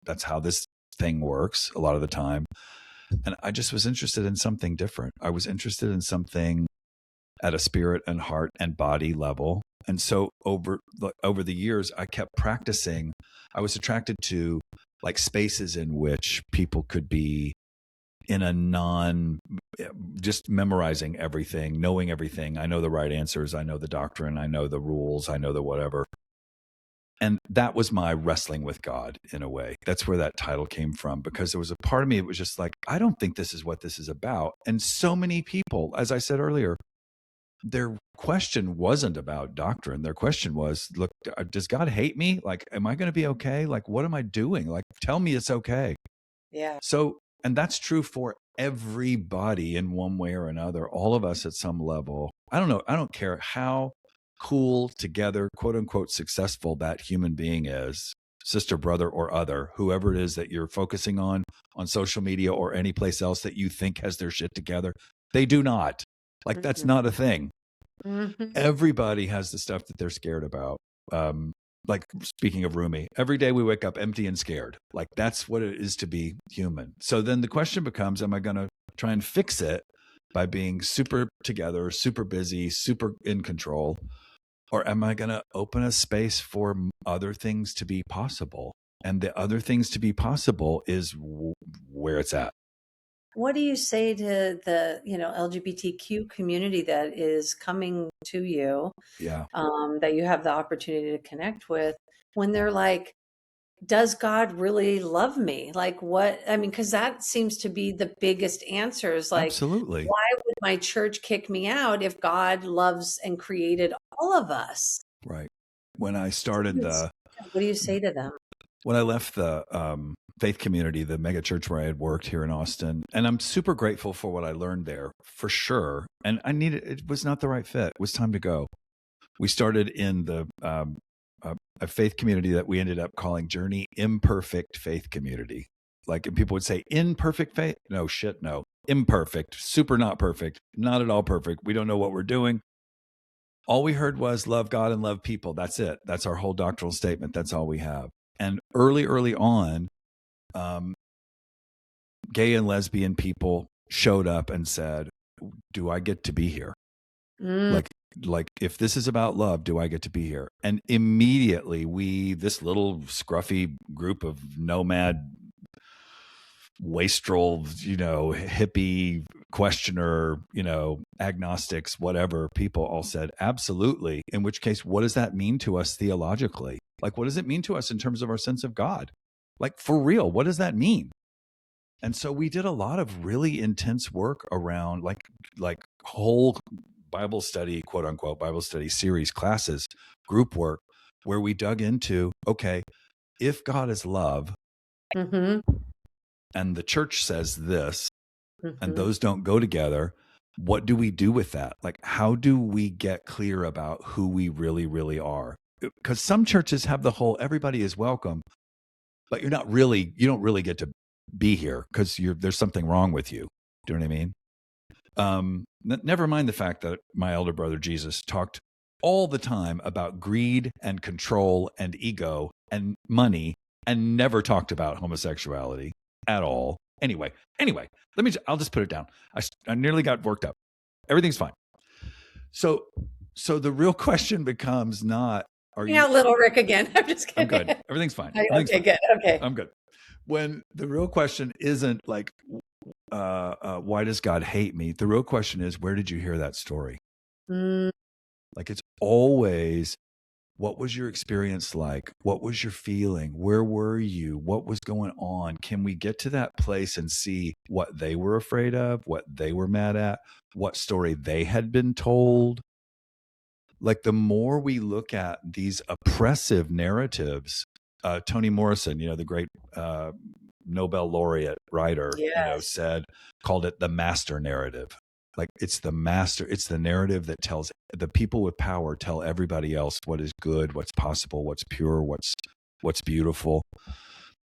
That's how this thing works a lot of the time. And I just was interested in something different. I was interested in something at a spirit and heart and body level. And so over the years, I kept practicing. I was attracted to like spaces in which people could be in a just memorizing everything, knowing everything. I know the right answers. I know the doctrine. I know the rules. I know the whatever. And that was my wrestling with God in a way. That's where that title came from, because there was a part of me, it was just like, I don't think this is what this is about. And so many people, as I said earlier, their question wasn't about doctrine. Their question was, look, does God hate me? Like, am I going to be okay? Like, what am I doing? Like, tell me it's okay. Yeah. So, and that's true for everybody in one way or another, all of us at some level. I don't know. I don't care how cool, together, quote unquote, successful that human being is, sister, brother, or other, whoever it is that you're focusing on social media or any place else that you think has their shit together. They do not. Like, that's not a thing. Mm-hmm. Everybody has the stuff that they're scared about. Like, speaking of Rumi, every day we wake up empty and scared. Like, that's what it is to be human. So then the question becomes, am I going to try and fix it by being super together, super busy, super in control? Or am I going to open a space for other things to be possible? And the other things to be possible is where it's at. What do you say to the, LGBTQ community that is coming to you, Yeah, that you have the opportunity to connect with, when they're like, does God really love me? Like, what, I mean, because that seems to be the biggest answer, is like, absolutely. why would my church kick me out if God loves and created all of us? Right. When I What started do you, what do you say to them? when I left the faith community, the mega church where I had worked here in Austin, and I'm super grateful for what I learned there, for sure. And it was not the right fit. It was time to go. We started in the a faith community that we ended up calling Journey Imperfect Faith Community. Like, and people would say, imperfect faith? No, shit, no. Imperfect, super not perfect, not at all perfect. We don't know what we're doing. All we heard was love God and love people. That's it. That's our whole doctrinal statement. That's all we have. And early on, gay and lesbian people showed up and said, do I get to be here? Mm, Like, if this is about love, do I get to be here? And immediately this little scruffy group of nomad, wastrel, hippie, questioner, agnostics, whatever, people all said, absolutely. In which case, what does that mean to us theologically? Like, what does it mean to us in terms of our sense of God? Like, for real, what does that mean? And so we did a lot of really intense work around like whole Bible study, quote unquote, Bible study series classes, group work, where we dug into, okay, if God is love mm-hmm, and the church says this, and mm-hmm. those don't go together, what do we do with that? Like, how do we get clear about who we really, really are? Because some churches have the whole everybody is welcome, but you don't really get to be here because there's something wrong with you. Do you know what I mean? Never mind the fact that my elder brother Jesus talked all the time about greed and control and ego and money, and never talked about homosexuality at all. Anyway, I'll just put it down. I nearly got worked up. Everything's fine. So the real question becomes not, are Hang you, out, little Rick again. I'm just I'm kidding. good. Everything's fine. Everything's Okay, fine. good. Okay. I'm good. When the real question isn't like, why does God hate me? The real question is, where did you hear that story? Mm, Like, it's always, what was your experience like? What was your feeling? Where were you? What was going on? Can we get to that place and see what they were afraid of, what they were mad at, what story they had been told? Like, the more we look at these oppressive narratives, Toni Morrison, the great Nobel laureate writer, yes. called it the master narrative. Like, it's the narrative that tells the people with power tell everybody else what is good, what's possible, what's pure, what's beautiful.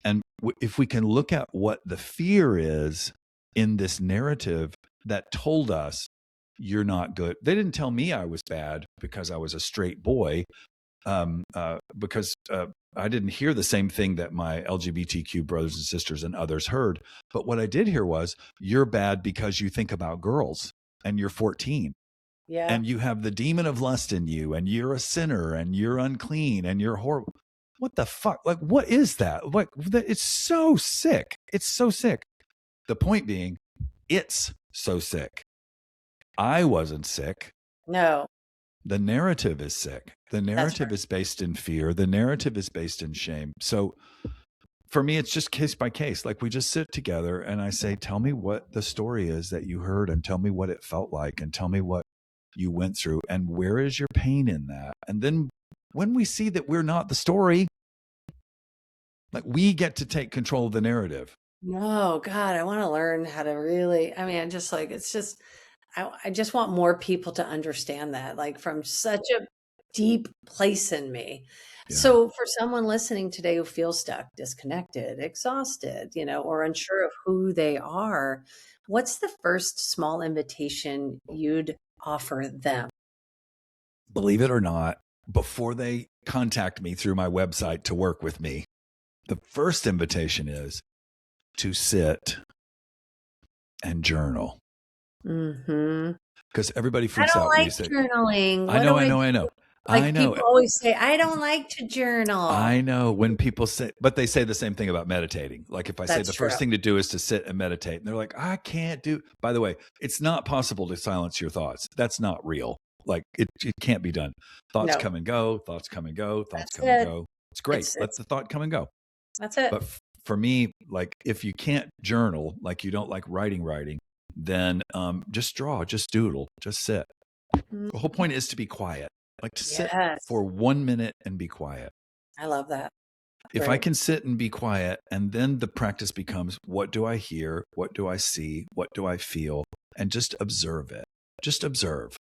And if we can look at what the fear is in this narrative that told us, you're not good. They didn't tell me I was bad because I was a straight boy, because I didn't hear the same thing that my LGBTQ brothers and sisters and others heard. But what I did hear was, you're bad because you think about girls and you're 14 Yeah. and you have the demon of lust in you and you're a sinner and you're unclean and you're horrible. What the fuck? Like, what is that? Like, it's so sick. It's so sick. The point being, it's so sick. I wasn't sick. No. The narrative is sick. The That's narrative right. is based in fear. The narrative is based in shame. So for me, it's just case by case. Like we just sit together and I say, tell me what the story is that you heard and tell me what it felt like and tell me what you went through and where is your pain in that. And then when we see that we're not the story, like we get to take control of the narrative. No, God, I want to learn how to really, I mean, I just like, it's just, I just want more people to understand that, like from such a deep place in me. Yeah. So for someone listening today who feels stuck, disconnected, exhausted, or unsure of who they are, what's the first small invitation you'd offer them? Believe it or not, before they contact me through my website to work with me, the first invitation is to sit and journal. Mm-hmm. Because everybody I freaks don't out when like you say, journaling. I What do know, I I know, I do? know. I Like know. people always say, I don't like to journal. I know when people say, but they say the same thing about meditating. Like if I say That's the true. first thing to do is to sit and meditate, and they're like, I can't do. By the way, it's not possible to silence your thoughts. That's not real. Like it can't be done. Thoughts No, come and go. Thoughts come and go. Thoughts that's come and it. go. It's great. Let It's the thought come and go. that's it. But for me, like if you can't journal, like you don't like writing, then just draw, just doodle, just sit. Mm, The whole point is to be quiet, like to sit yes. for 1 minute and be quiet. I love that. If I Great. can sit and be quiet, and then the practice becomes what do I hear? What do I see? What do I feel? And just observe it. Just observe.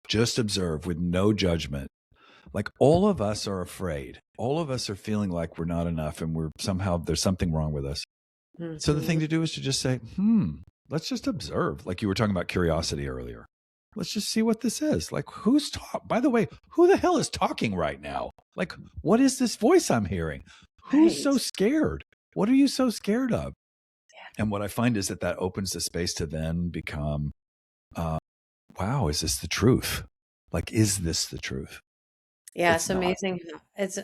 Just observe with no judgment. Like all of us are afraid. All of us are feeling like we're not enough and we're somehow there's something wrong with us. So the Mhm. thing to do is to just say, let's just observe. Like you were talking about curiosity earlier. Let's just see what this is. Like who's by the way, who the hell is talking right now? Like, what is this voice I'm hearing? Who's Right. so scared? What are you so scared of? Yeah. And what I find is that opens the space to then become, uh, wow, is this the truth? Like, is this the truth? Yeah, It's it's not. amazing.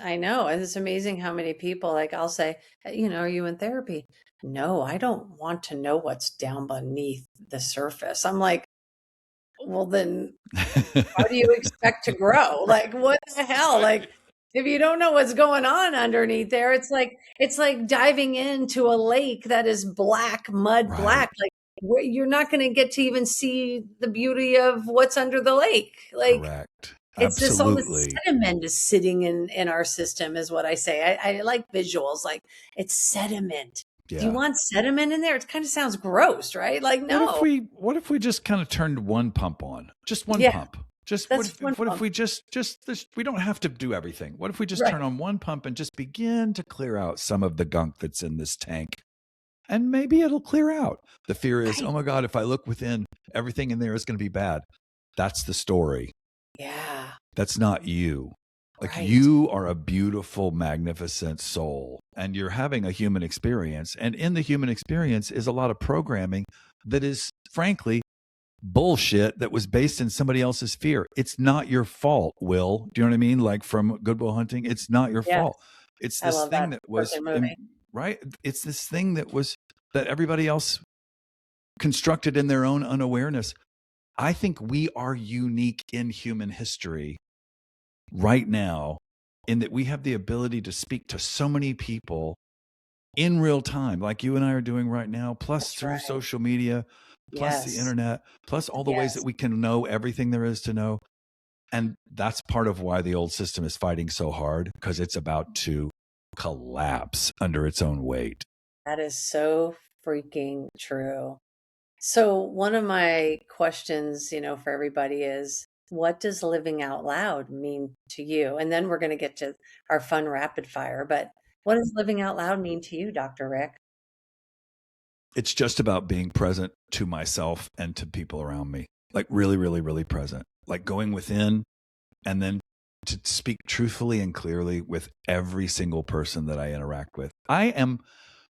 I know, it's amazing how many people, like I'll say, are you in therapy? No, I don't want to know what's down beneath the surface. I'm like, well, then how do you expect to grow? Like, what the hell? Like, if you don't know what's going on underneath there, it's like diving into a lake that is black, mud Right. black. Like, you're not going to get to even see the beauty of what's under the lake. Like, Correct. it's just all this Absolutely. sediment is sitting in our system, is what I say. I like visuals. Like, it's sediment. Do you Yeah. want sediment in there? It kind of sounds gross, right? Like, no. What if we just kind of turned one pump on? Just one Yeah, pump. Just that's one what if pump. we just this, we don't have to do everything. What if we just Right. turn on one pump and just begin to clear out some of the gunk that's in this tank? And maybe it'll clear out. The fear is, Right. oh my God, if I look within, everything in there is going to be bad. That's the story. Yeah. That's not you. Like Right. you are a beautiful, magnificent soul and you're having a human experience. And in the human experience is a lot of programming that is frankly bullshit that was based in somebody else's fear. It's not your fault, Will. Do you know what I mean? Like from Good Will Hunting, it's not your Yes. fault. It's I this love thing that. that was Perfect movie. right. It's this thing that everybody else constructed in their own unawareness. I think we are unique in human history right now in that we have the ability to speak to so many people in real time, like you and I are doing right now, plus That's through right. social media, plus the Yes. internet, plus all the ways that Yes. we can know everything there is to know. And that's part of why the old system is fighting so hard because it's about to collapse under its own weight. That is so freaking true. So one of my questions, for everybody is, what does living out loud mean to you? And then we're going to get to our fun rapid fire. But what does living out loud mean to you, Dr. Rick? It's just about being present to myself and to people around me, like really, really, really present, like going within and then to speak truthfully and clearly with every single person that I interact with. I am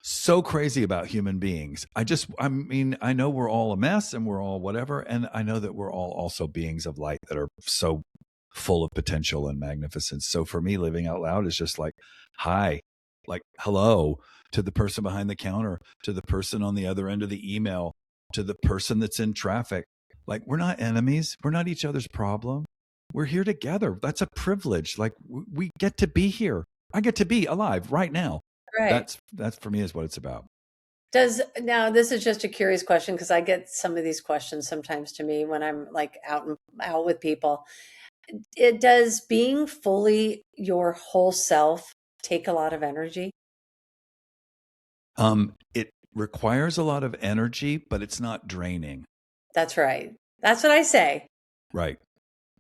so crazy about human beings. I mean, I know we're all a mess and we're all whatever. And I know that we're all also beings of light that are so full of potential and magnificence. So for me, living out loud is just like, hi, like, hello to the person behind the counter, to the person on the other end of the email, to the person that's in traffic. Like, we're not enemies. We're not each other's problem. we're here together. That's a privilege. Like we get to be here. I get to be alive right now. Right. That's for me is what it's about. Now this is just a curious question because I get some of these questions sometimes to me when I'm like out with people. It does being fully your whole self take a lot of energy? It requires a lot of energy, but it's not draining. That's right. That's what I say. Right.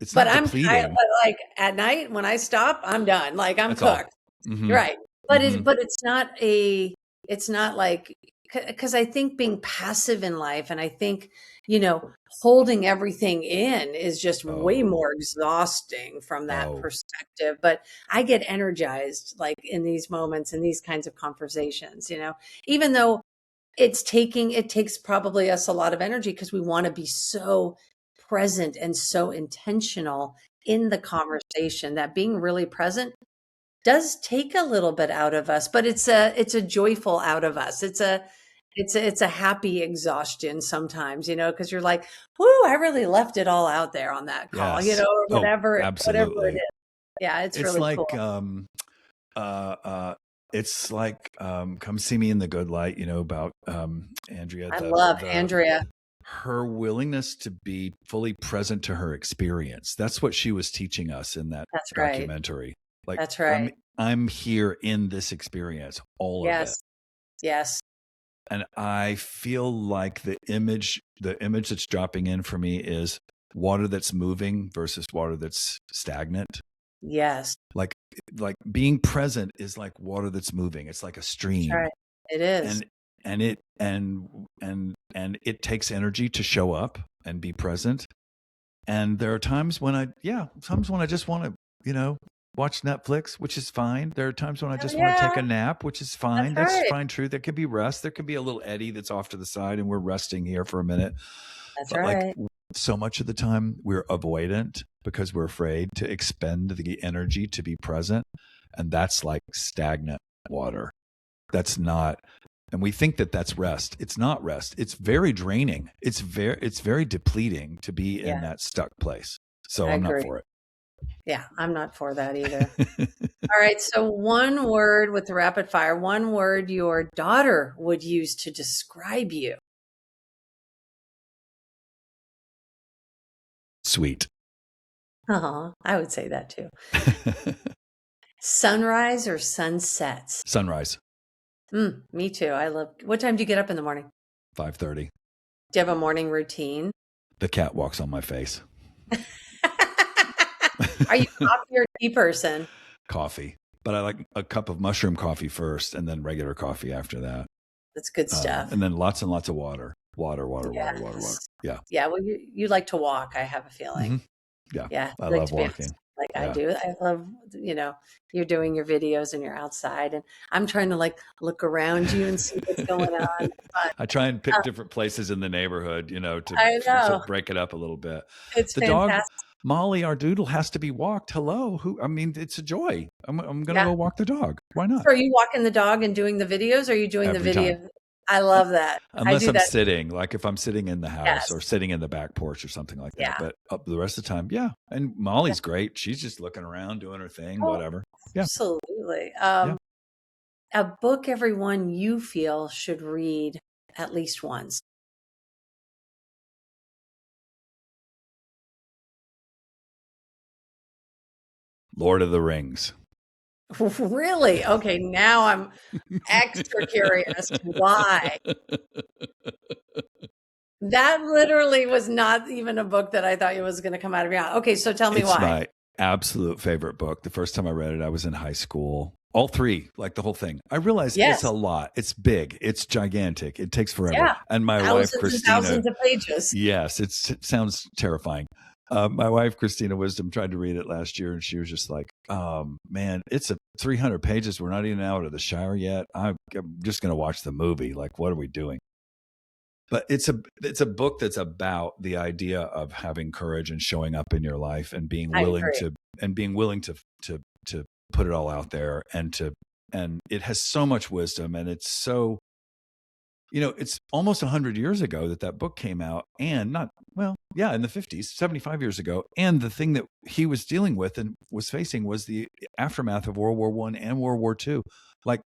It's But not depleting. but like at night when I stop, I'm done. Like I'm That's all. cooked. Mm-hmm. Right. But Mm-hmm. it's not like, because I think being passive in life, and I think, holding everything in is just way Oh. more exhausting from that Oh. perspective. But I get energized like in these moments, in these kinds of conversations, even though it takes probably us a lot of energy because we want to be so present and so intentional in the conversation that being really present does take a little bit out of us, but it's a joyful out of us. It's a happy exhaustion sometimes, because you're like, whoo, I really left it all out there on that call, Yes. or Oh, whatever it absolutely. is. Yeah, it's It's really like cool. it's like Come See Me in the Good Light, about Andrea, I love the Andrea. her willingness to be fully present to her experience. That's what she was teaching us in that That's right. documentary. Like That's right. I'm here in this experience, all of it. Yes. Yes. And I feel like the image that's dropping in for me is water that's moving versus water that's stagnant. Yes. Like being present is like water that's moving. It's like a That's stream. right. It is. And it takes energy to show up and be present. And there are times when I just want to, watch Netflix, which is fine. There are times when I just want to take a nap, which is fine. That's That's right. fine, true. There could be rest. There could be a little eddy that's off to the side and we're resting here for a minute. That's But like right. so much of the time we're avoidant because we're afraid to expend the energy to be present. And that's like stagnant water. That's not, and we think that that's rest. It's not rest. It's very draining. It's very depleting to be in that stuck place. So I I'm not agree. for it. Yeah, I'm not for that either. All right. So one word with the rapid fire, one word your daughter would use to describe you. Sweet. I would say that too. Sunrise or sunsets? Sunrise. Me too. What time do you get up in the morning? 5:30. Do you have a morning routine? The cat walks on my face. Are you a coffee or tea person? Coffee. But I like a cup of mushroom coffee first and then regular coffee after that. That's good stuff. And then lots and lots of water. Water. Yes. Yeah. Yeah. Well, you like to walk, I have a feeling. Mm-hmm. Yeah. Yeah. I you like love to be walking. like Yeah. I do. I love, you're doing your videos and you're outside and I'm trying to like look around you and see what's going on. But, I try and pick different places in the neighborhood, I know. to break it up a little bit. It's The fantastic. dog, Molly, our doodle, has to be walked. Hello. It's a joy. I'm going to go walk the dog. Why not? So are you walking the dog and doing the videos? Or are you doing Every the video? time. I love that. Unless I do I'm that. sitting, like if I'm sitting in the house Yes. or sitting in the back porch or something like that. Yeah. But the rest of the time, yeah. And Molly's great. She's just looking around, doing her thing, whatever. Yeah. Absolutely. A book everyone you feel should read at least once. Lord of the Rings. Really? Okay, now I'm extra curious. Why? That literally was not even a book that I thought it was going to come out of your mouth. Okay, so tell me It's why. my absolute favorite book. The first time I read it, I was in high school. All three, like the whole thing. I realized it's a lot. It's big. It's gigantic. It takes forever. Yeah. And my Thousands wife, Christina. and thousands of pages. Yes, it sounds terrifying. My wife, Christina Wisdom, tried to read it last year, and she was just like, man, it's 300 pages. We're not even out of the shower yet. I'm just going to watch the movie. Like, what are we doing? But it's a book that's about the idea of having courage and showing up in your life and being willing to put it all out there and it has so much wisdom and it's so it's almost 100 years ago that book came out, and in the 50s, 75 years ago. And the thing that he was dealing with and was facing was the aftermath of World War I and World War II. Like,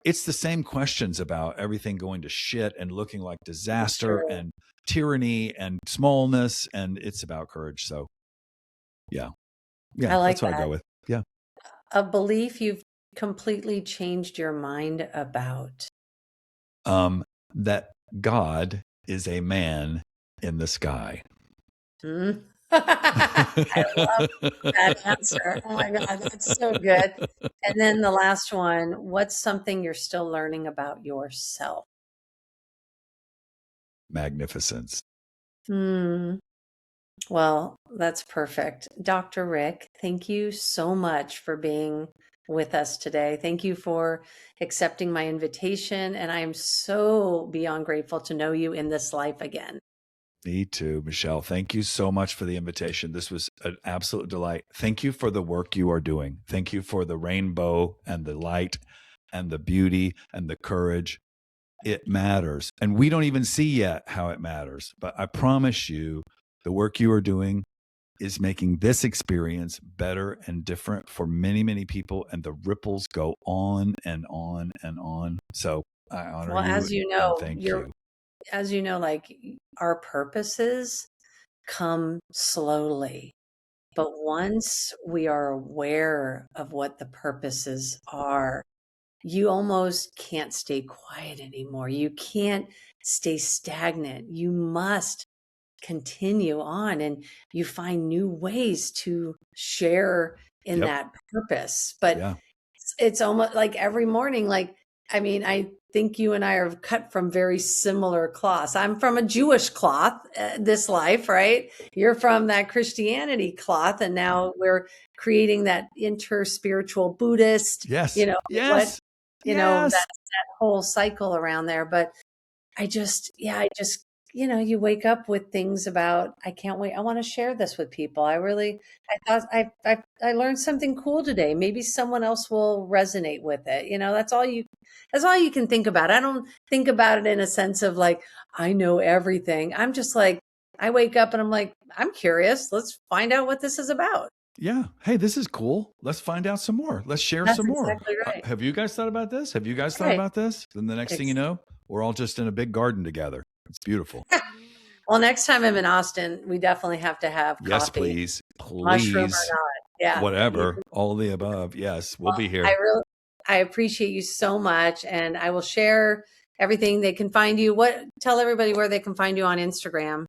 it's the same questions about everything going to shit and looking like disaster and tyranny and smallness, and it's about courage. So yeah, I like that's what that. I go with. Yeah. A belief you've completely changed your mind about. That God is a man in the sky. I love that answer. Oh my God, that's so good. And then the last one, what's something you're still learning about yourself? Magnificence. Well, that's perfect. Dr. Rick, thank you so much for being with us today. Thank you for accepting my invitation. And I am so beyond grateful to know you in this life again. Me too, Michele. Thank you so much for the invitation. This was an absolute delight. Thank you for the work you are doing. Thank you for the rainbow and the light and the beauty and the courage. It matters. And we don't even see yet how it matters. But I promise you, the work you are doing is making this experience better and different for many, many people. And the ripples go on and on and on. So I honor you. As you know, and thank you. As you know, like, our purposes come slowly. But once we are aware of what the purposes are, you almost can't stay quiet anymore. You can't stay stagnant. You must continue on, and you find new ways to share in that purpose. But it's almost like every morning, I think you and I are cut from very similar cloths. I'm from a Jewish cloth, this life, right? You're from that Christianity cloth, and now we're creating that interspiritual Buddhist, that whole cycle around there. But I just, you wake up with things about, I can't wait. I want to share this with people. I thought I learned something cool today. Maybe someone else will resonate with it. That's all you can think about. I don't think about it in a sense of like, I know everything. I'm just like, I wake up and I'm like, I'm curious. Let's find out what this is about. Yeah. Hey, this is cool. Let's find out some more. Let's share some more. Exactly right. Have you guys thought about this? Have you guys thought about this? Then the next thing you know, we're all just in a big garden together. It's beautiful. Well, next time I'm in Austin, we definitely have to have coffee. Yes, please. Mushroom or not. Yeah. Whatever. All of the above. Yes, we'll be here. I appreciate you so much. And I will share everything. They can find you. Tell everybody where they can find you on Instagram.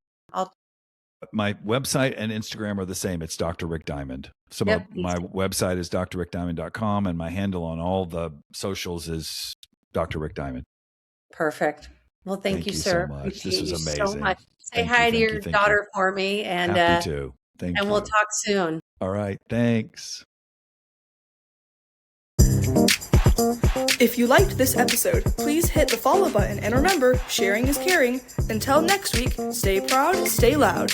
My website and Instagram are the same. It's Dr. Rick Diamond. So my website is drrickdiamond.com, and my handle on all the socials is Dr. Rick Diamond. Perfect. Well, thank you, sir. So much. This was amazing. amazing. So much. Say hi to your daughter for me. And happy to. Thank you. And we'll talk soon. All right. Thanks. If you liked this episode, please hit the follow button, and remember, sharing is caring. Until next week, stay proud, stay loud.